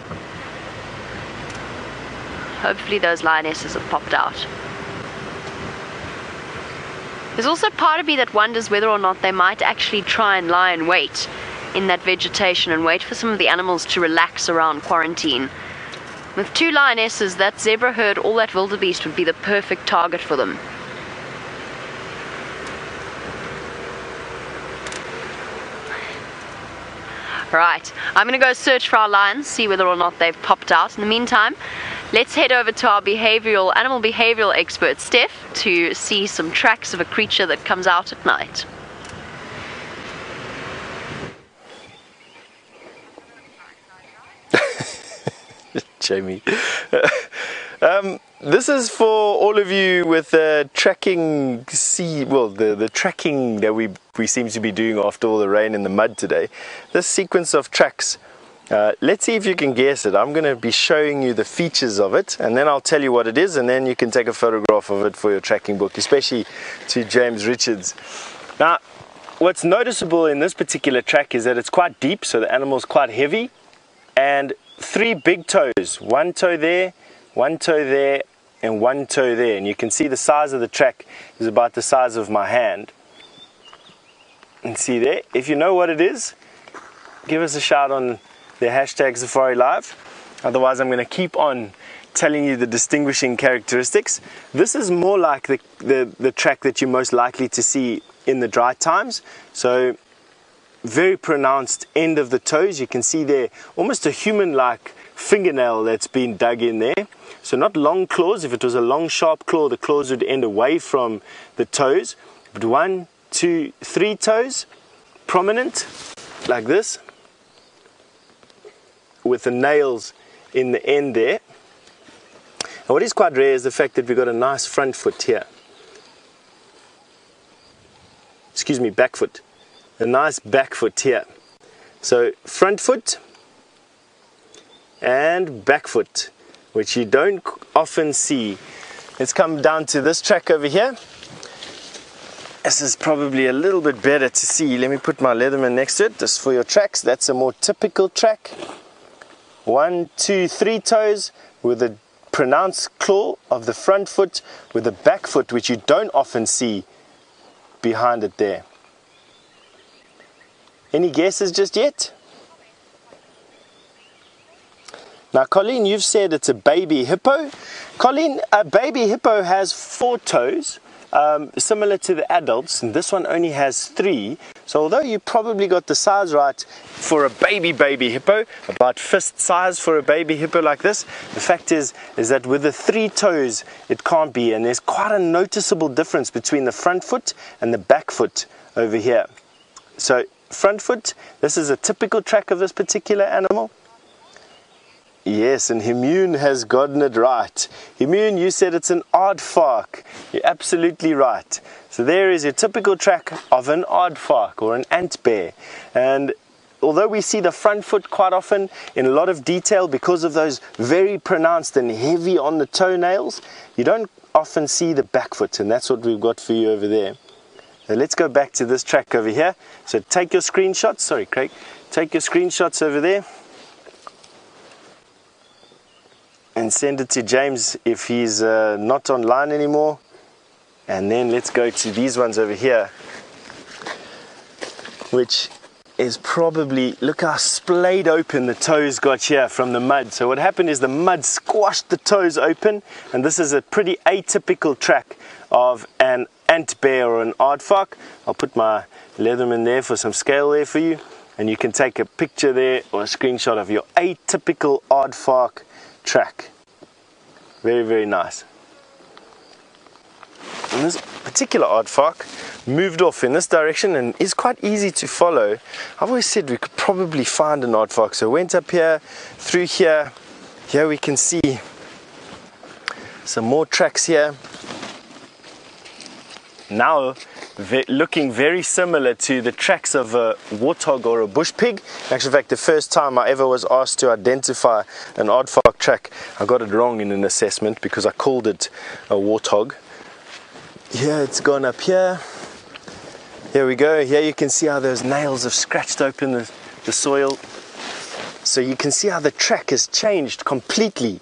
Hopefully those lionesses have popped out. There's also part of me that wonders whether or not they might actually try and lie in wait in that vegetation and wait for some of the animals to relax around quarantine. With two lionesses, that zebra herd, all that wildebeest would be the perfect target for them. Right, I'm going to go search for our lions, see whether or not they've popped out. In the meantime, let's head over to our animal behavioral expert, Stef, to see some tracks of a creature that comes out at night. Jamie. This is for all of you with tracking, the tracking that we seem to be doing after all the rain and the mud today. This sequence of tracks, let's see if you can guess it. I'm going to be showing you the features of it, and then I'll tell you what it is, and then you can take a photograph of it for your tracking book, especially to James Richards. Now, what's noticeable in this particular track is that it's quite deep, so the animal's quite heavy, and 3 big toes, 1 toe there, 1 toe there, and 1 toe there. And you can see the size of the track is about the size of my hand. And see there, if you know what it is, give us a shout on the hashtag #SafariLive. Otherwise I'm going to keep on telling you the distinguishing characteristics. This is more like the track that you're most likely to see in the dry times. So very pronounced end of the toes. You can see there almost a human-like fingernail that's been dug in there. So not long claws. If it was a long sharp claw, the claws would end away from the toes. But 1, 2, 3 toes prominent like this, with the nails in the end there. And what is quite rare is the fact that we've got a nice front foot here. Excuse me, back foot. A nice back foot here. So front foot and back foot, which you don't often see. Let's come down to this track over here. This is probably a little bit better to see. Let me put my Leatherman next to it, just for your tracks. That's a more typical track. 1, 2, 3 toes with a pronounced claw of the front foot with the back foot, which you don't often see behind it there. Any guesses just yet? Now, Colleen, you've said it's a baby hippo. Colleen, a baby hippo has 4 toes, similar to the adults, and this one only has 3. So although you probably got the size right for a baby hippo, about fist size for a baby hippo like this, the fact is that with the 3 toes it can't be, and there's quite a noticeable difference between the front foot and the back foot over here. So front foot, this is a typical track of this particular animal. Yes, and Himune has gotten it right. Himune, you said it's an aardvark. You're absolutely right. So there is a typical track of an aardvark or an ant bear. And although we see the front foot quite often in a lot of detail because of those very pronounced and heavy on the toenails, you don't often see the back foot, and that's what we've got for you over there. So let's go back to this track over here. So take your screenshots, sorry Craig, take your screenshots over there and send it to James if he's not online anymore. And then let's go to these ones over here, which is probably, look how splayed open the toes got here from the mud. So what happened is the mud squashed the toes open, and this is a pretty atypical track of an ant bear or an aardvark. I'll put my Leatherman there for some scale there for you, and you can take a picture there or a screenshot of your atypical aardvark track. Very, very nice. And this particular aardvark moved off in this direction and is quite easy to follow. I've always said we could probably find an aardvark, so went up here, through here. Here we can see some more tracks here. Now looking very similar to the tracks of a warthog or a bush pig. In actual fact, the first time I ever was asked to identify an aardvark track, I got it wrong in an assessment because I called it a warthog. Here it's gone up here. Here we go. Here you can see how those nails have scratched open the soil. So you can see how the track has changed completely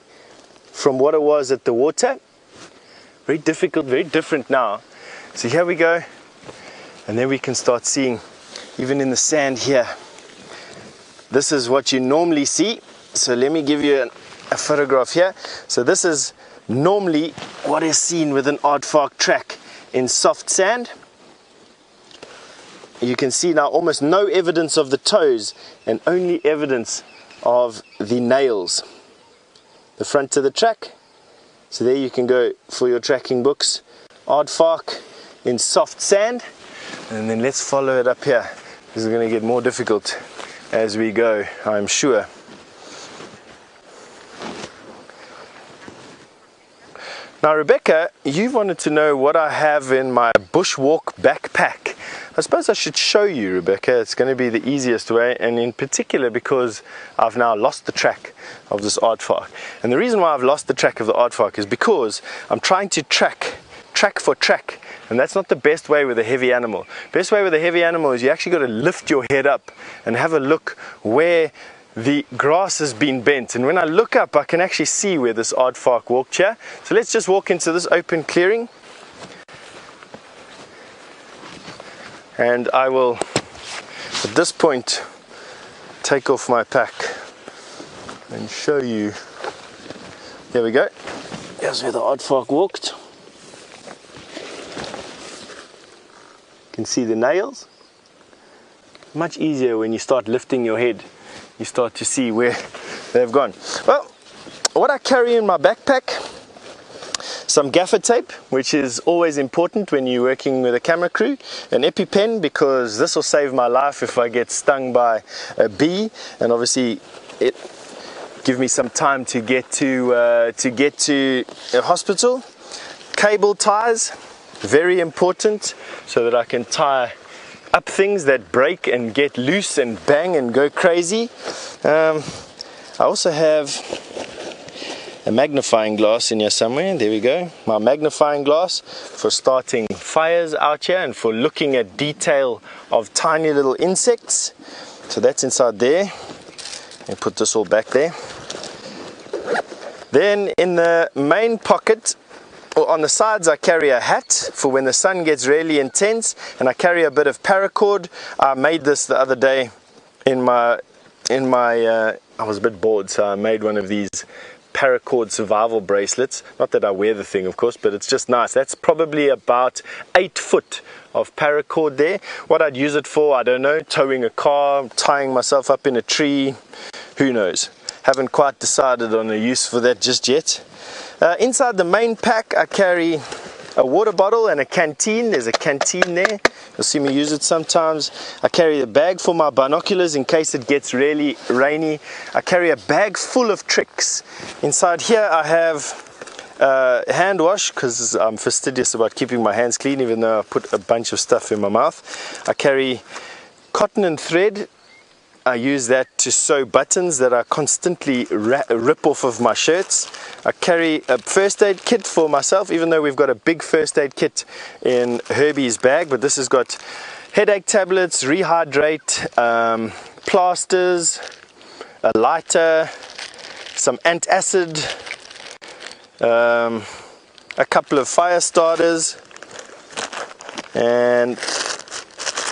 from what it was at the water. Very difficult, very different now. So here we go. And then we can start seeing, even in the sand here, this is what you normally see. So let me give you a photograph here. So this is normally what is seen with an aardvark track in soft sand. You can see now almost no evidence of the toes and only evidence of the nails. The front of the track. So there you can go for your tracking books. Aardvark in soft sand. And then let's follow it up here. This is going to get more difficult as we go, I'm sure. Now Rebecca, you wanted to know what I have in my bushwalk backpack. I suppose I should show you, Rebecca. It's going to be the easiest way, and in particular because I've now lost the track of this aardvark. And the reason why I've lost the track of the aardvark is because I'm trying to track for track, and that's not the best way with a heavy animal. Best way with a heavy animal is you actually got to lift your head up and have a look where the grass has been bent, and when I look up I can actually see where this aardvark walked here. So let's just walk into this open clearing, and I will at this point take off my pack and show you. There we go. Here's where the aardvark walked. You can see the nails. Much easier when you start lifting your head. You start to see where they've gone. Well, what I carry in my backpack, some gaffer tape, which is always important when you're working with a camera crew, an EpiPen, because this will save my life if I get stung by a bee, and obviously it give me some time to get to a hospital. Cable ties, very important, so that I can tie up things that break and get loose and bang and go crazy. I also have a magnifying glass in here somewhere. There we go. My magnifying glass for starting fires out here and for looking at detail of tiny little insects. So that's inside there. And put this all back there. Then in the main pocket, on the sides, I carry a hat for when the sun gets really intense, and I carry a bit of paracord. I made this the other day in my I was a bit bored, so I made one of these paracord survival bracelets. Not that I wear the thing, of course, but it's just nice. That's probably about 8 foot of paracord there. What I'd use it for, I don't know. Towing a car, tying myself up in a tree, who knows. Haven't quite decided on a use for that just yet. Inside the main pack I carry a water bottle and a canteen. There's a canteen there. You'll see me use it sometimes. I carry a bag for my binoculars in case it gets really rainy. I carry a bag full of tricks. Inside here I have hand wash, because I'm fastidious about keeping my hands clean even though I put a bunch of stuff in my mouth. I carry cotton and thread. I use that to sew buttons that I constantly rip off of my shirts. I carry a first aid kit for myself, even though we've got a big first aid kit in Herbie's bag, but this has got headache tablets, rehydrate, plasters, a lighter, some antacid, a couple of fire starters, and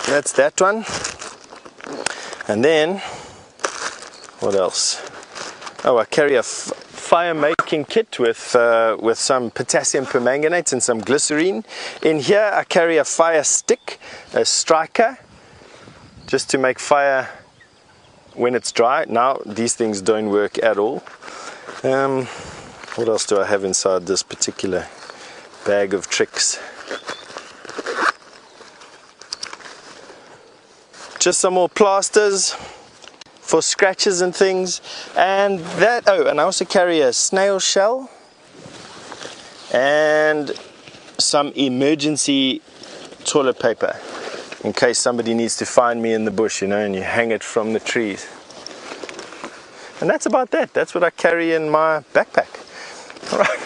that's that one. And then, what else? Oh, I carry a fire making kit with some potassium permanganate and some glycerine. In here I carry a fire stick, a striker, just to make fire when it's dry. Now these things don't work at all. What else do I have inside this particular bag of tricks? Just some more plasters for scratches and things, and that. Oh, and I also carry a snail shell and some emergency toilet paper in case somebody needs to find me in the bush, you know, and you hang it from the trees. And that's about that. That's what I carry in my backpack. All right.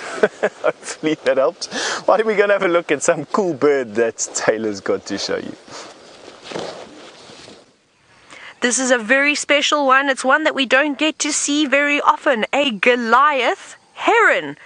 Hopefully that helps. Why don't we go and have a look at some cool bird that Taylor's got to show you. This is a very special one. It's one that we don't get to see very often, a Goliath Heron.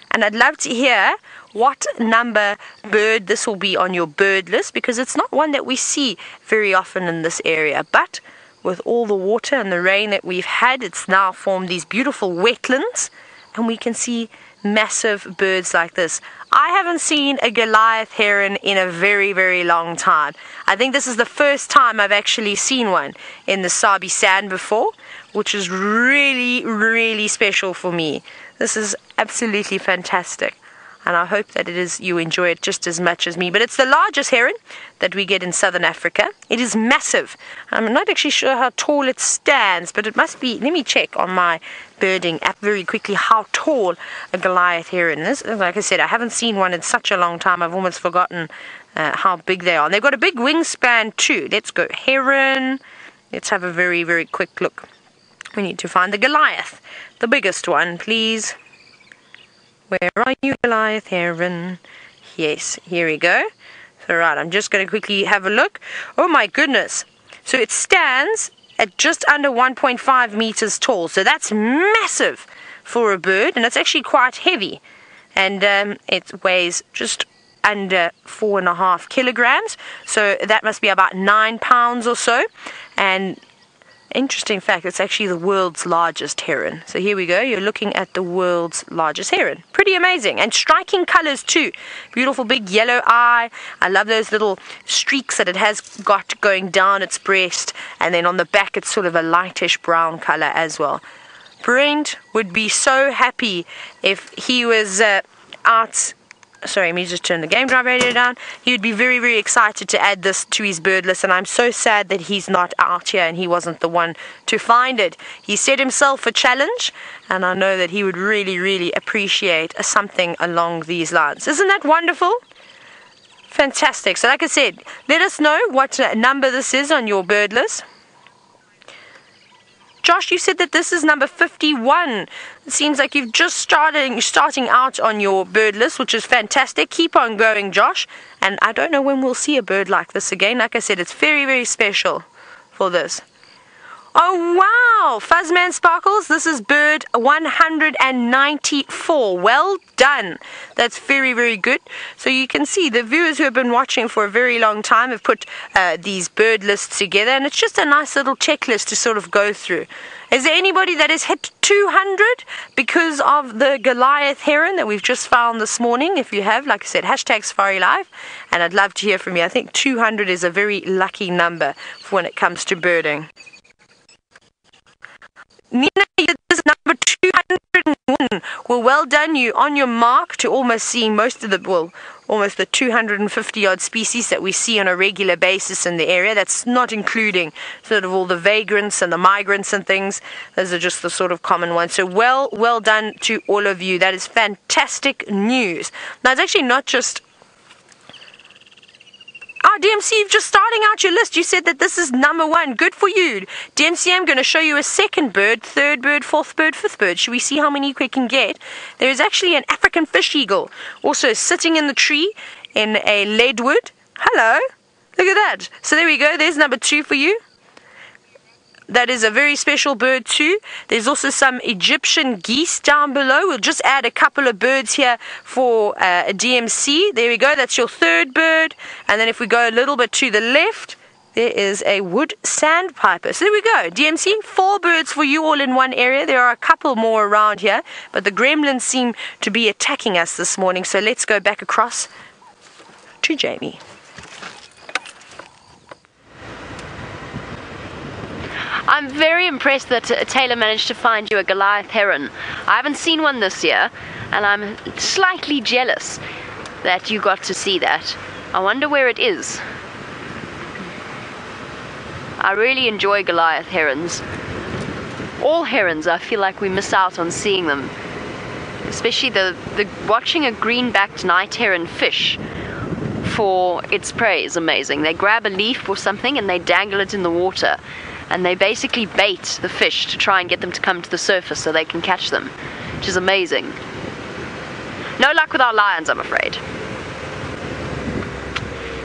And I'd love to hear what number bird this will be on your bird list, because it's not one that we see very often in this area. But with all the water and the rain that we've had, it's now formed these beautiful wetlands, and we can see massive birds like this. I haven't seen a Goliath Heron in a very, very long time. I think this is the first time I've actually seen one in the Sabi Sand before, which is really, really special for me. This is absolutely fantastic, and I hope that you enjoy it just as much as me. But it's the largest heron that we get in southern Africa. It is massive. I'm not actually sure how tall it stands, but it must be. Let me check on my birding app very quickly how tall a Goliath Heron is. Like I said, I haven't seen one in such a long time. I've almost forgotten how big they are. And they've got a big wingspan too. Let's go heron. Let's have a very, very quick look. We need to find the Goliath, the biggest one, please. Where are you, Goliath Heron? Yes, here we go. So right, I'm just going to quickly have a look. Oh my goodness. So it stands at just under 1.5 meters tall. So that's massive for a bird, and it's actually quite heavy. And it weighs just under 4.5 kilograms. So that must be about 9 pounds or so. And interesting fact, it's actually the world's largest heron. So here we go, you're looking at the world's largest heron. Pretty amazing, and striking colors too. Beautiful big yellow eye. I love those little streaks that it has got going down its breast, and then on the back it's sort of a lightish brown color as well. Brent would be so happy if he was out. Sorry, let me just turn the game drive radio down. He would be very, very excited to add this to his bird list, and I'm so sad that he's not out here and he wasn't the one to find it. He set himself a challenge, and I know that he would really, really appreciate something along these lines. Isn't that wonderful? Fantastic. So like I said, let us know what number this is on your bird list. Josh, you said that this is number 51. It seems like you've just starting out on your bird list, which is fantastic. Keep on going, Josh. And I don't know when we'll see a bird like this again. Like I said, it's very, very special for this. Oh wow, Fuzzman Sparkles, this is bird 194. Well done. That's very, very good. So you can see the viewers who have been watching for a very long time have put these bird lists together, and it's just a nice little checklist to sort of go through. Is there anybody that has hit 200 because of the Goliath Heron that we've just found this morning? If you have, like I said, hashtag Safari Live, and I'd love to hear from you. I think 200 is a very lucky number for when it comes to birding. Nina, this is number 201. Well, well done. You on your mark to almost seeing most of the, well, almost the 250 odd species that we see on a regular basis in the area. That's not including sort of all the vagrants and the migrants and things. Those are just the sort of common ones. So well done to all of you. That is fantastic news. Now, it's actually not just... DMC, you're just starting out your list. You said that this is number 1. Good for you. DMC, I'm going to show you a second bird, third bird, fourth bird, fifth bird. Should we see how many we can get? There is actually an African fish eagle also sitting in the tree in a leadwood. Hello. Look at that. So there we go. There's number 2 for you. That is a very special bird too. There's also some Egyptian geese down below. We'll just add a couple of birds here for a DMC. There we go. That's your third bird. And then if we go a little bit to the left, there is a wood sandpiper. So there we go. DMC, 4 birds for you all in one area. There are a couple more around here, but the gremlins seem to be attacking us this morning. So let's go back across to Jamie. I'm very impressed that Taylor managed to find you a Goliath Heron. I haven't seen one this year, and I'm slightly jealous that you got to see that. I wonder where it is. I really enjoy Goliath Herons. All herons, I feel like we miss out on seeing them. Especially watching a green-backed night heron fish for its prey is amazing. They grab a leaf or something and they dangle it in the water. And they basically bait the fish to try and get them to come to the surface so they can catch them, which is amazing. No luck with our lions, I'm afraid.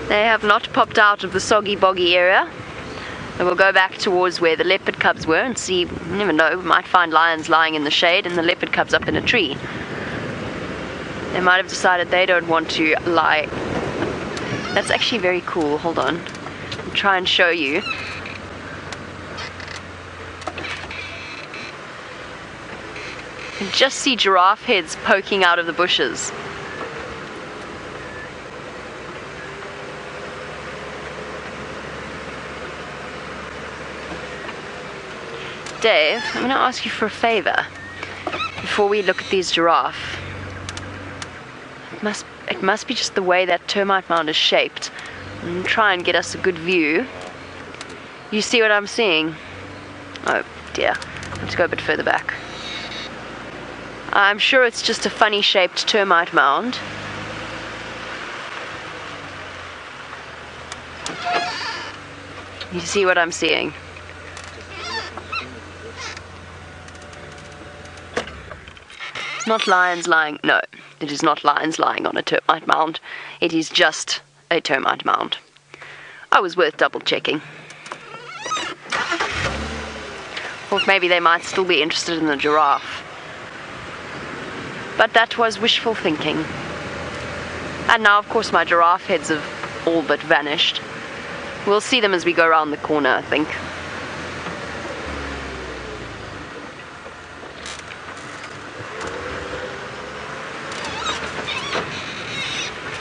They have not popped out of the soggy boggy area. And we'll go back towards where the leopard cubs were and see, you never know, we might find lions lying in the shade and the leopard cubs up in a tree. They might have decided they don't want to lie. That's actually very cool. Hold on. I'll try and show you. You can just see giraffe heads poking out of the bushes. Dave, I'm going to ask you for a favor before we look at these giraffe. It must be just the way that termite mound is shaped. And try and get us a good view. You see what I'm seeing? Oh dear, I have to go a bit further back. I'm sure it's just a funny shaped termite mound. You see what I'm seeing? It's not lions lying. No, it is not lions lying on a termite mound. It is just a termite mound. I was worth double checking. Thought maybe they might still be interested in the giraffe. But that was wishful thinking. And now, of course, my giraffe heads have all but vanished. We'll see them as we go around the corner, I think.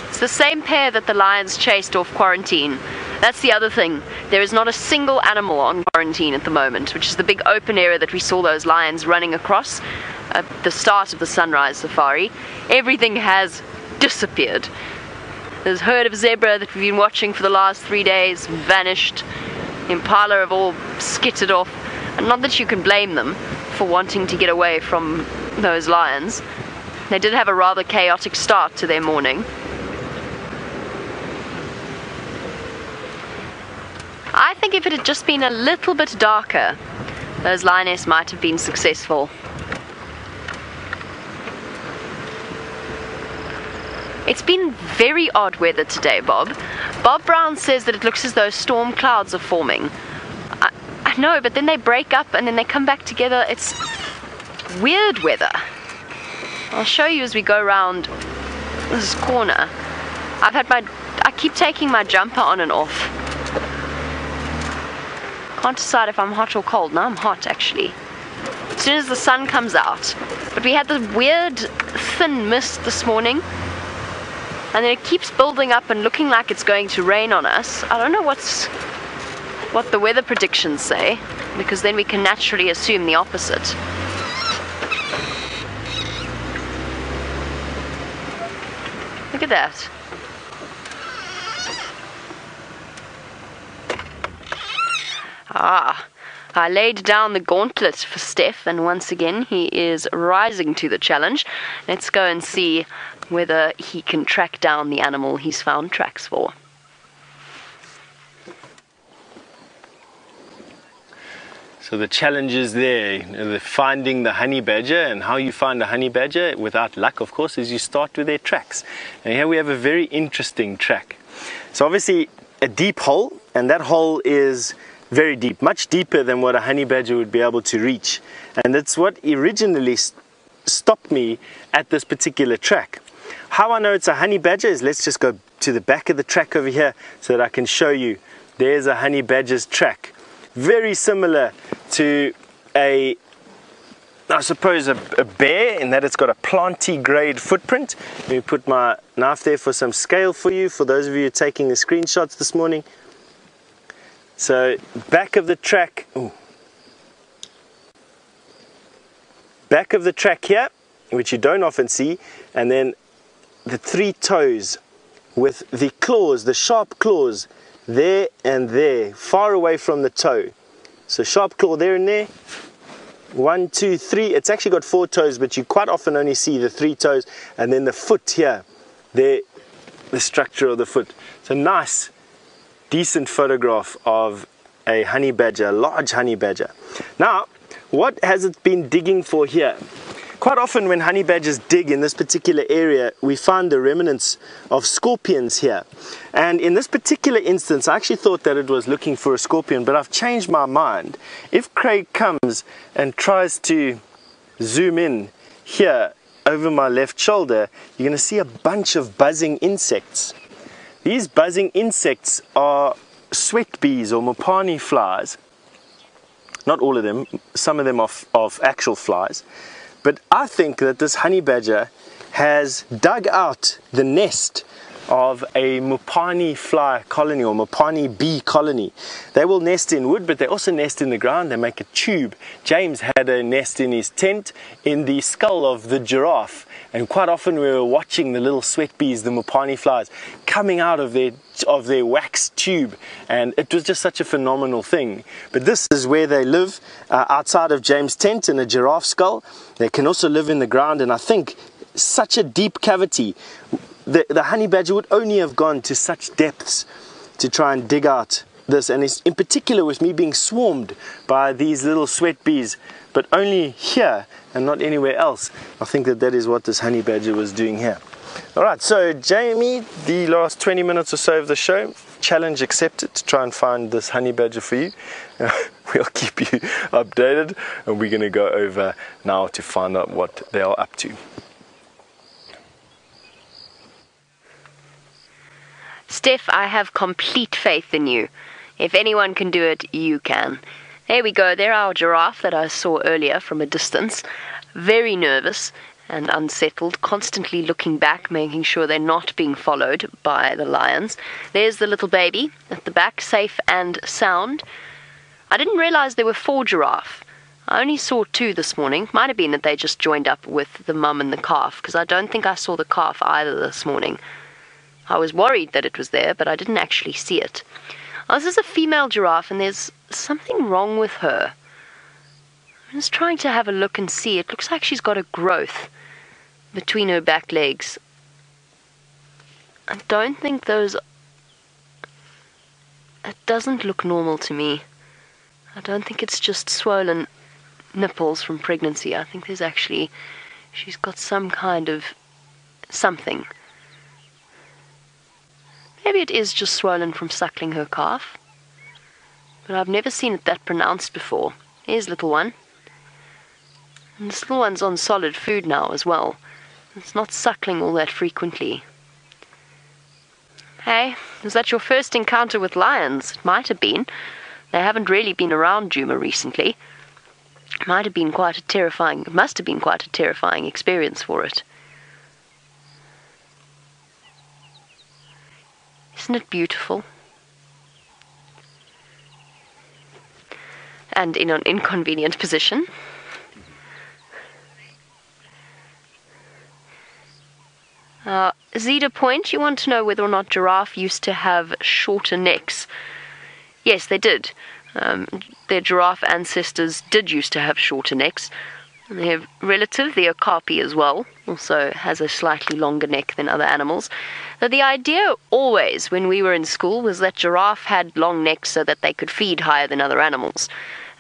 It's the same pair that the lions chased off quarantine. That's the other thing. There is not a single animal on quarantine at the moment, which is the big open area that we saw those lions running across at the start of the sunrise safari. Everything has disappeared. There's a herd of zebra that we've been watching for the last 3 days, vanished. Impala have all skittered off. And not that you can blame them for wanting to get away from those lions. They did have a rather chaotic start to their morning. I think if it had just been a little bit darker, those lioness might have been successful. It's been very odd weather today, Bob. Bob Brown says that it looks as though storm clouds are forming. I No, but then they break up and then they come back together. It's weird weather. I'll show you as we go around this corner. I keep taking my jumper on and off. Can't decide if I'm hot or cold. Now I'm hot, actually. As soon as the sun comes out. But we had this weird thin mist this morning. And then it keeps building up and looking like it's going to rain on us. I don't know what the weather predictions say, because then we can naturally assume the opposite. Look at that. I laid down the gauntlet for Stef, and once again he is rising to the challenge. Let's go and see whether he can track down the animal he's found tracks for. So the challenge is there, finding the honey badger, and how you find a honey badger without luck, of course, is you start with their tracks. And here we have a very interesting track. So obviously a deep hole, and that hole is very deep, much deeper than what a honey badger would be able to reach. And that's what originally stopped me at this particular track. How I know it's a honey badger is, let's just go to the back of the track over here so that I can show you. There's a honey badger's track. Very similar to I suppose a bear, in that it's got a plantigrade footprint. Let me put my knife there for some scale for you, for those of you taking the screenshots this morning. So back of the track, back of the track here, which you don't often see, and then the 3 toes with the claws, the sharp claws there and there, far away from the toe. So sharp claw there and there. 1, 2, 3. It's actually got 4 toes, but you quite often only see the 3 toes, and then the foot here, there, the structure of the foot. It's a nice, decent photograph of a honey badger, a large honey badger. Now, what has it been digging for here? Quite often when honey badgers dig in this particular area, we find the remnants of scorpions here. And in this particular instance, I actually thought that it was looking for a scorpion, but I've changed my mind. If Craig comes and tries to zoom in here over my left shoulder, you're going to see a bunch of buzzing insects. These buzzing insects are sweat bees or mopani flies. Not all of them, some of them of actual flies. But I think that this honey badger has dug out the nest of a mopani fly colony or mopani bee colony. They will nest in wood, but they also nest in the ground. They make a tube. James had a nest in his tent in the skull of the giraffe, and quite often we were watching the little sweat bees, the mopani flies, coming out of their wax tube, and it was just such a phenomenal thing. But this is where they live, outside of James' tent in a giraffe skull. They can also live in the ground, and I think such a deep cavity, the honey badger would only have gone to such depths to try and dig out this. And it's, in particular, with me being swarmed by these little sweat bees, but only here and not anywhere else, I think that that is what this honey badger was doing here. Alright, so Jamie, the last 20 minutes or so of the show, challenge accepted to try and find this honey badger for you. We'll keep you updated, and we're going to go over now to find out what they are up to. Stef, I have complete faith in you. If anyone can do it, you can. There we go, there our giraffe that I saw earlier from a distance. Very nervous and unsettled, constantly looking back, making sure they're not being followed by the lions. There's the little baby at the back, safe and sound. I didn't realize there were 4 giraffes. I only saw 2 this morning. Might have been that they just joined up with the mum and the calf, because I don't think I saw the calf either this morning. I was worried that it was there, but I didn't actually see it. Oh, this is a female giraffe, and there's something wrong with her. I'm just trying to have a look and see. It looks like she's got a growth between her back legs. I don't think those... It doesn't look normal to me. I don't think it's just swollen nipples from pregnancy. I think there's actually... She's got some kind of... something. Maybe it is just swollen from suckling her calf. but I've never seen it that pronounced before. Here's little one. And this little one's on solid food now as well. It's not suckling all that frequently. Hey, was that your first encounter with lions? It might have been. They haven't really been around Djuma recently. It must have been quite a terrifying experience for it. Isn't it beautiful? And in an inconvenient position. Zeta Point, you want to know whether or not giraffe used to have shorter necks. Yes, they did. Their giraffe ancestors did used to have shorter necks. And their relative, the okapi as well, also has a slightly longer neck than other animals. So the idea always, when we were in school, was that giraffe had long necks so that they could feed higher than other animals.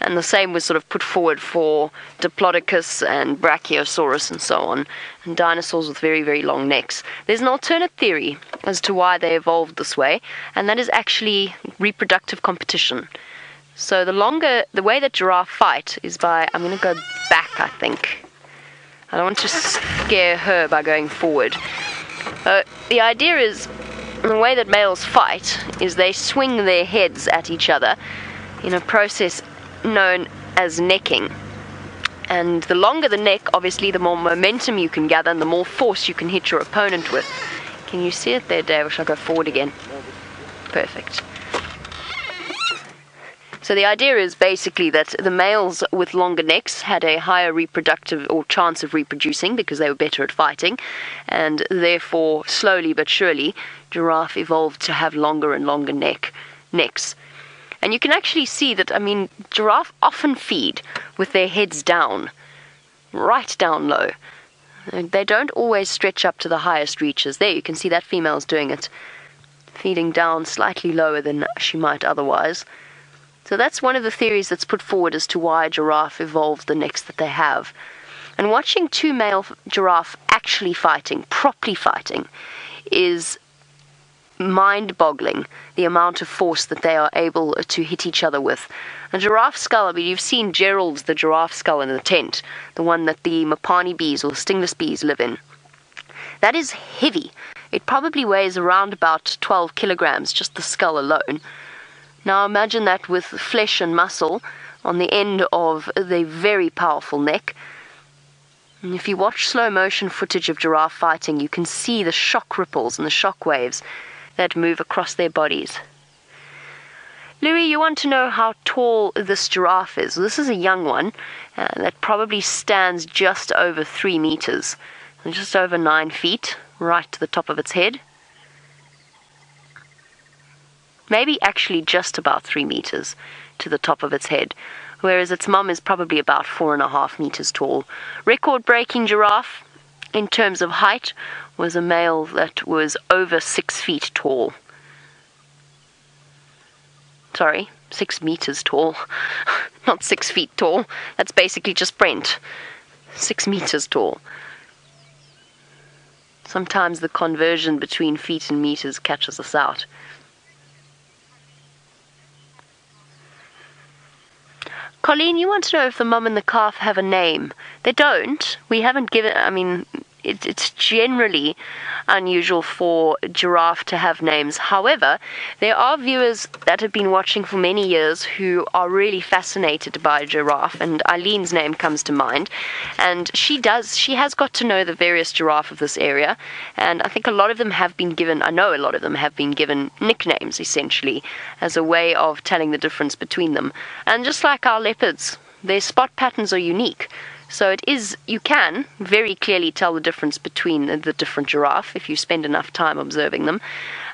And the same was sort of put forward for Diplodocus and Brachiosaurus and so on, and dinosaurs with very, very long necks. There's an alternate theory as to why they evolved this way, and that is actually reproductive competition. So the way that giraffe fight is by, I'm going to go back, I think. I don't want to scare her by going forward. The idea is, the way that males fight is they swing their heads at each other in a process known as necking. And the longer the neck, obviously, the more momentum you can gather and the more force you can hit your opponent with. Can you see it there, Dave? Or shall I go forward again? Perfect. So the idea is basically that the males with longer necks had a higher reproductive or chance of reproducing because they were better at fighting, and therefore, slowly but surely, giraffe evolved to have longer and longer necks. And you can actually see that, giraffe often feed with their heads down, right down low. They don't always stretch up to the highest reaches. There, you can see that female's doing it, feeding down slightly lower than she might otherwise. So that's one of the theories that's put forward as to why giraffe evolved the necks that they have. And watching two male giraffe actually fighting, properly fighting, is mind-boggling, the amount of force that they are able to hit each other with. A giraffe skull, you've seen Gerald's, the giraffe skull in the tent, the one that the Mapani bees or stingless bees live in. That is heavy. It probably weighs around about 12 kilograms, just the skull alone. Now imagine that with flesh and muscle on the end of the very powerful neck. And if you watch slow motion footage of giraffe fighting, you can see the shock ripples and the shock waves that move across their bodies. Louis, you want to know how tall this giraffe is. This is a young one that probably stands just over 3 meters, just over 9 feet, right to the top of its head. Maybe actually just about 3 meters to the top of its head, whereas its mum is probably about 4.5 meters tall. Record-breaking giraffe, in terms of height, was a male that was over 6 feet tall. Sorry, 6 meters tall, not 6 feet tall. That's basically just Brent. 6 meters tall. Sometimes the conversion between feet and meters catches us out. Colleen, you want to know if the mum and the calf have a name. They don't. We haven't given, it's generally unusual for giraffe to have names. However, there are viewers that have been watching for many years who are really fascinated by giraffe, and Eileen's name comes to mind. And she has got to know the various giraffe of this area, and I think a lot of them have been given, nicknames, essentially, as a way of telling the difference between them. And just like our leopards, their spot patterns are unique. So you can very clearly tell the difference between the different giraffe if you spend enough time observing them.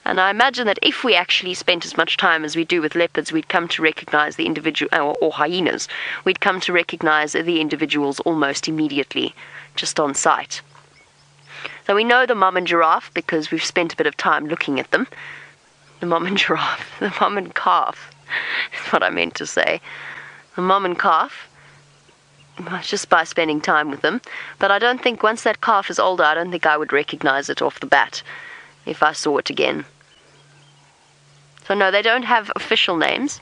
And I imagine that if we actually spent as much time as we do with leopards, we'd come to recognize the individual, or hyenas, we'd come to recognize the individuals almost immediately, just on sight. So we know the mum and giraffe because we've spent a bit of time looking at them. The mum and giraffe, the mum and calf, is what I meant to say. The mum and calf, just by spending time with them. But I don't think once that calf is older, I don't think I would recognize it off the bat if I saw it again. So no, they don't have official names.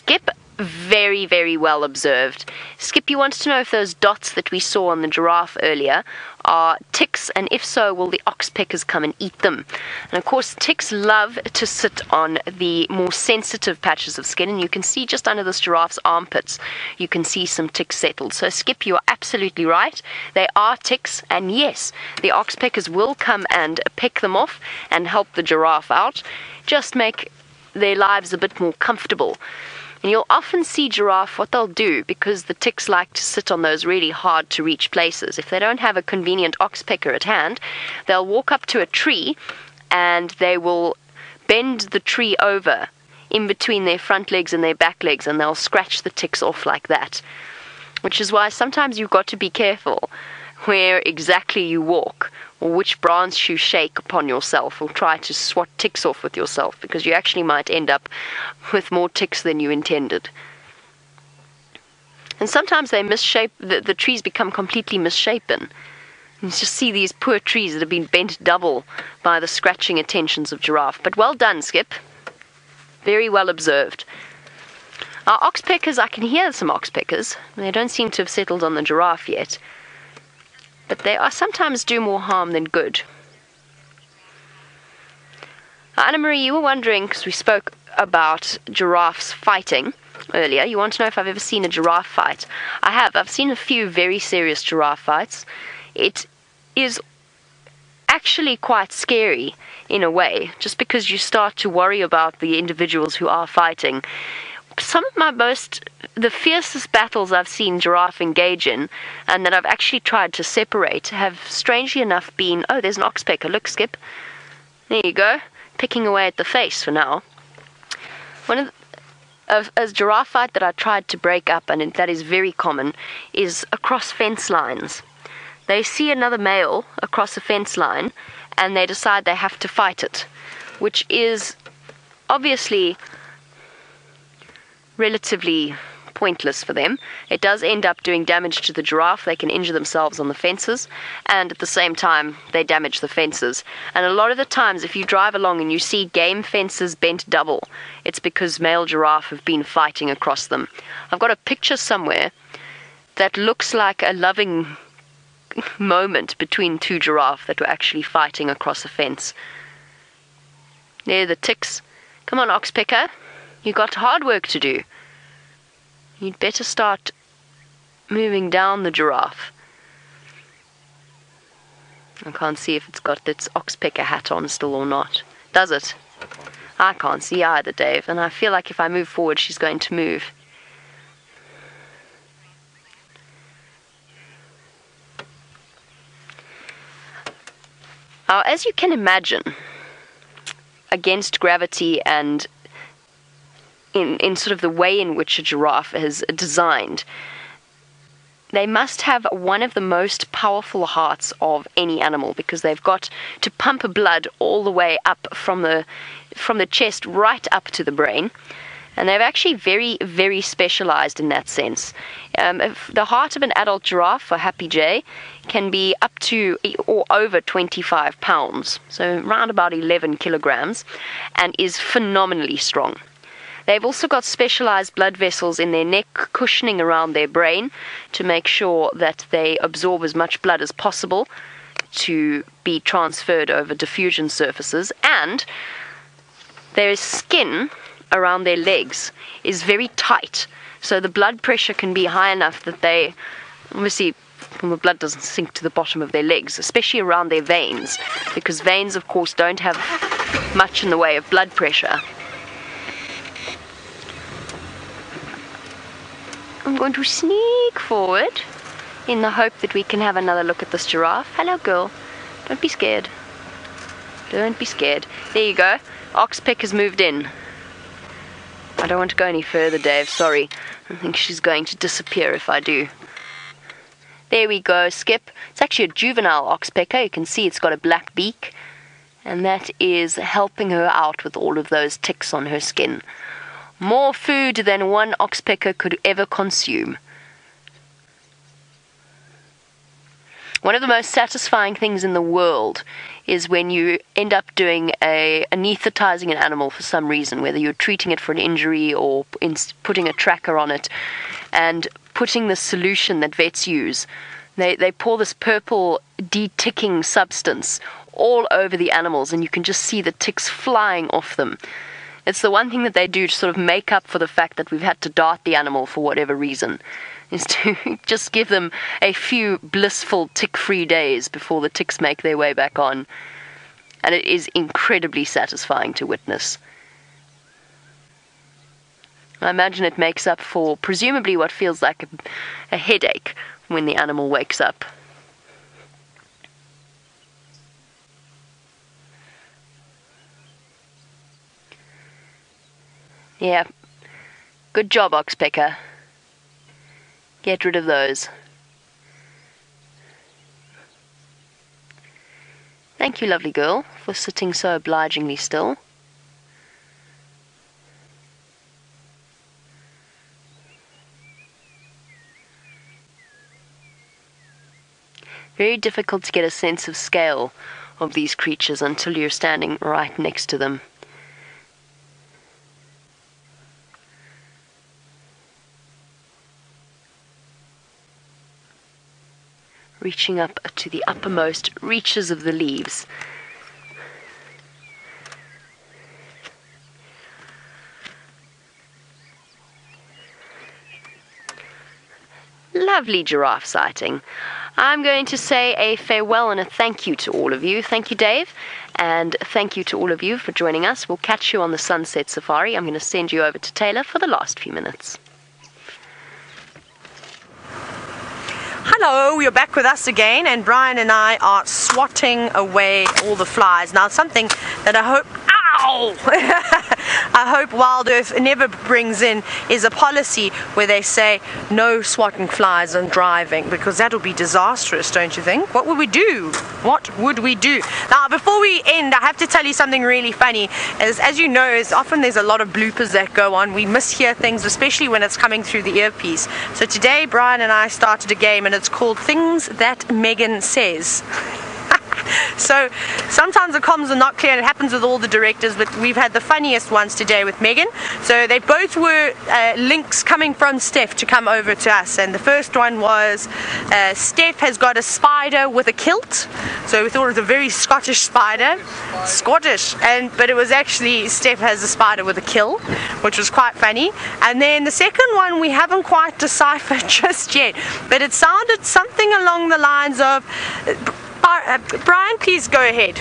Skip, very, very well observed. Skip, you wanted to know if those dots that we saw on the giraffe earlier are ticks, and if so, will the oxpeckers come and eat them? And of course, ticks love to sit on the more sensitive patches of skin, and you can see just under this giraffe's armpits, you can see some ticks settled. So Skip, you are absolutely right. They are ticks, and yes, the oxpeckers will come and pick them off and help the giraffe out, just make their lives a bit more comfortable. And you'll often see giraffe, what they'll do, because the ticks like to sit on those really hard to reach places. If they don't have a convenient oxpecker at hand, they'll walk up to a tree and they will bend the tree over in between their front legs and their back legs, and they'll scratch the ticks off like that. Which is why sometimes you've got to be careful where exactly you walk, or which branch you shake upon yourself, or try to swat ticks off with yourself, because you actually might end up with more ticks than you intended. And sometimes they misshape, the trees become completely misshapen. You just see these poor trees that have been bent double by the scratching attentions of giraffe. But well done, Skip. Very well observed. Our oxpeckers, I can hear some oxpeckers. They don't seem to have settled on the giraffe yet, but they are sometimes do more harm than good. Anna-Marie, you were wondering, because we spoke about giraffes fighting earlier, you want to know if I've ever seen a giraffe fight. I have. I've seen a few very serious giraffe fights. It is actually quite scary in a way, just because you start to worry about the individuals who are fighting. Some of the fiercest battles I've seen giraffe engage in, and that I've actually tried to separate, have strangely enough been, oh, there's an oxpecker, look, Skip. There you go, picking away at the face for now. One of a giraffe fight that I tried to break up, and that is very common, is across fence lines. They see another male across a fence line, and they decide they have to fight it, which is obviously relatively pointless for them. It does end up doing damage to the giraffe. They can injure themselves on the fences, and at the same time they damage the fences. And a lot of the times, if you drive along and you see game fences bent double, it's because male giraffe have been fighting across them. I've got a picture somewhere that looks like a loving moment between two giraffe that were actually fighting across a fence. There, the ticks. Come on, oxpecker. You've got hard work to do. You'd better start moving down the giraffe. I can't see if it's got its oxpecker hat on still or not. Does it? I can't see either, Dave, and I feel like if I move forward, she's going to move. Now, as you can imagine, against gravity and in sort of the way in which a giraffe is designed, they must have one of the most powerful hearts of any animal, because they've got to pump blood all the way up from the chest right up to the brain. And they're actually very, very specialized in that sense. The heart of an adult giraffe, or Happy J, can be up to or over 25 pounds, so around about 11 kilograms, and is phenomenally strong. They've also got specialized blood vessels in their neck, cushioning around their brain to make sure that they absorb as much blood as possible to be transferred over diffusion surfaces. And their skin around their legs is very tight, so the blood pressure can be high enough that they, obviously, the blood doesn't sink to the bottom of their legs, especially around their veins, because veins, of course, don't have much in the way of blood pressure. I'm going to sneak forward in the hope that we can have another look at this giraffe. Hello, girl. Don't be scared. Don't be scared. There you go. Oxpecker's moved in. I don't want to go any further, Dave. Sorry. I think she's going to disappear if I do. There we go, Skip. It's actually a juvenile oxpecker. You can see it's got a black beak, and that is helping her out with all of those ticks on her skin. More food than one oxpecker could ever consume. One of the most satisfying things in the world is when you end up doing anesthetizing an animal for some reason, whether you're treating it for an injury or putting a tracker on it, and putting the solution that vets use. They pour this purple de-ticking substance all over the animals, and you can just see the ticks flying off them. It's the one thing that they do to sort of make up for the fact that we've had to dart the animal for whatever reason, is to just give them a few blissful tick-free days before the ticks make their way back on. And it is incredibly satisfying to witness. I imagine it makes up for presumably what feels like a headache when the animal wakes up. Yeah, good job, Oxpecker. Get rid of those. Thank you, lovely girl, for sitting so obligingly still. Very difficult to get a sense of scale of these creatures until you're standing right next to them. Reaching up to the uppermost reaches of the leaves. Lovely giraffe sighting. I'm going to say a farewell and a thank you to all of you. Thank you, Dave, and thank you to all of you for joining us. We'll catch you on the sunset safari. I'm going to send you over to Taylor for the last few minutes. Hello, you're back with us again, and Brian and I are swatting away all the flies. Now, something that I hope, I hope Wild Earth never brings in is a policy where they say no swatting flies and driving, because that'll be disastrous, don't you think? What would we do? What would we do? Now, before we end, I have to tell you something really funny. As you know, often there's a lot of bloopers that go on. We mishear things, especially when it's coming through the earpiece. So today, Brian and I started a game, and it's called Things That Megan Says. So sometimes the comms are not clear, and it happens with all the directors, but we've had the funniest ones today with Megan. So they both were links coming from Stef to come over to us, and the first one was Stef has got a spider with a kilt. So we thought it was a very Scottish spider. Scottish, but it was actually Stef has a spider with a kill, which was quite funny. And then the second one we haven't quite deciphered just yet, but it sounded something along the lines of Brian, please go ahead.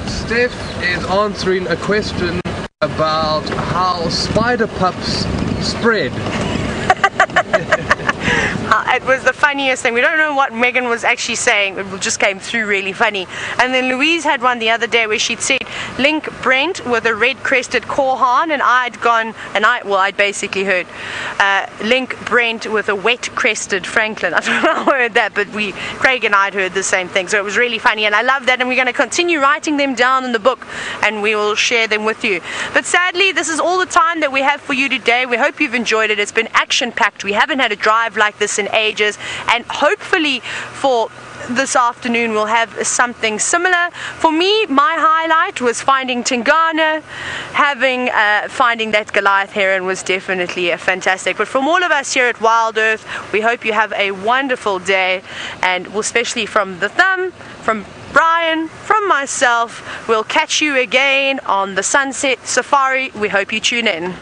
Stef is answering a question about how spider pups spread. It was the funniest thing. We don't know what Megan was actually saying. It just came through really funny. And then Louise had one the other day where she'd said, link Brent with a red-crested Korhan, and I'd basically heard, link Brent with a wet-crested Franklin. I don't know how I heard that, but Craig and I'd heard the same thing. So it was really funny, and I love that, and we're going to continue writing them down in the book, and we will share them with you. But sadly, this is all the time that we have for you today. We hope you've enjoyed it. It's been action-packed. We haven't had a drive like this in ages, and hopefully for this afternoon we'll have something similar. For me, my highlight was finding Tingana. Finding that Goliath Heron was definitely fantastic. But from all of us here at Wild Earth, we hope you have a wonderful day, and especially from the thumb, from Brian, from myself, we'll catch you again on the Sunset Safari. We hope you tune in.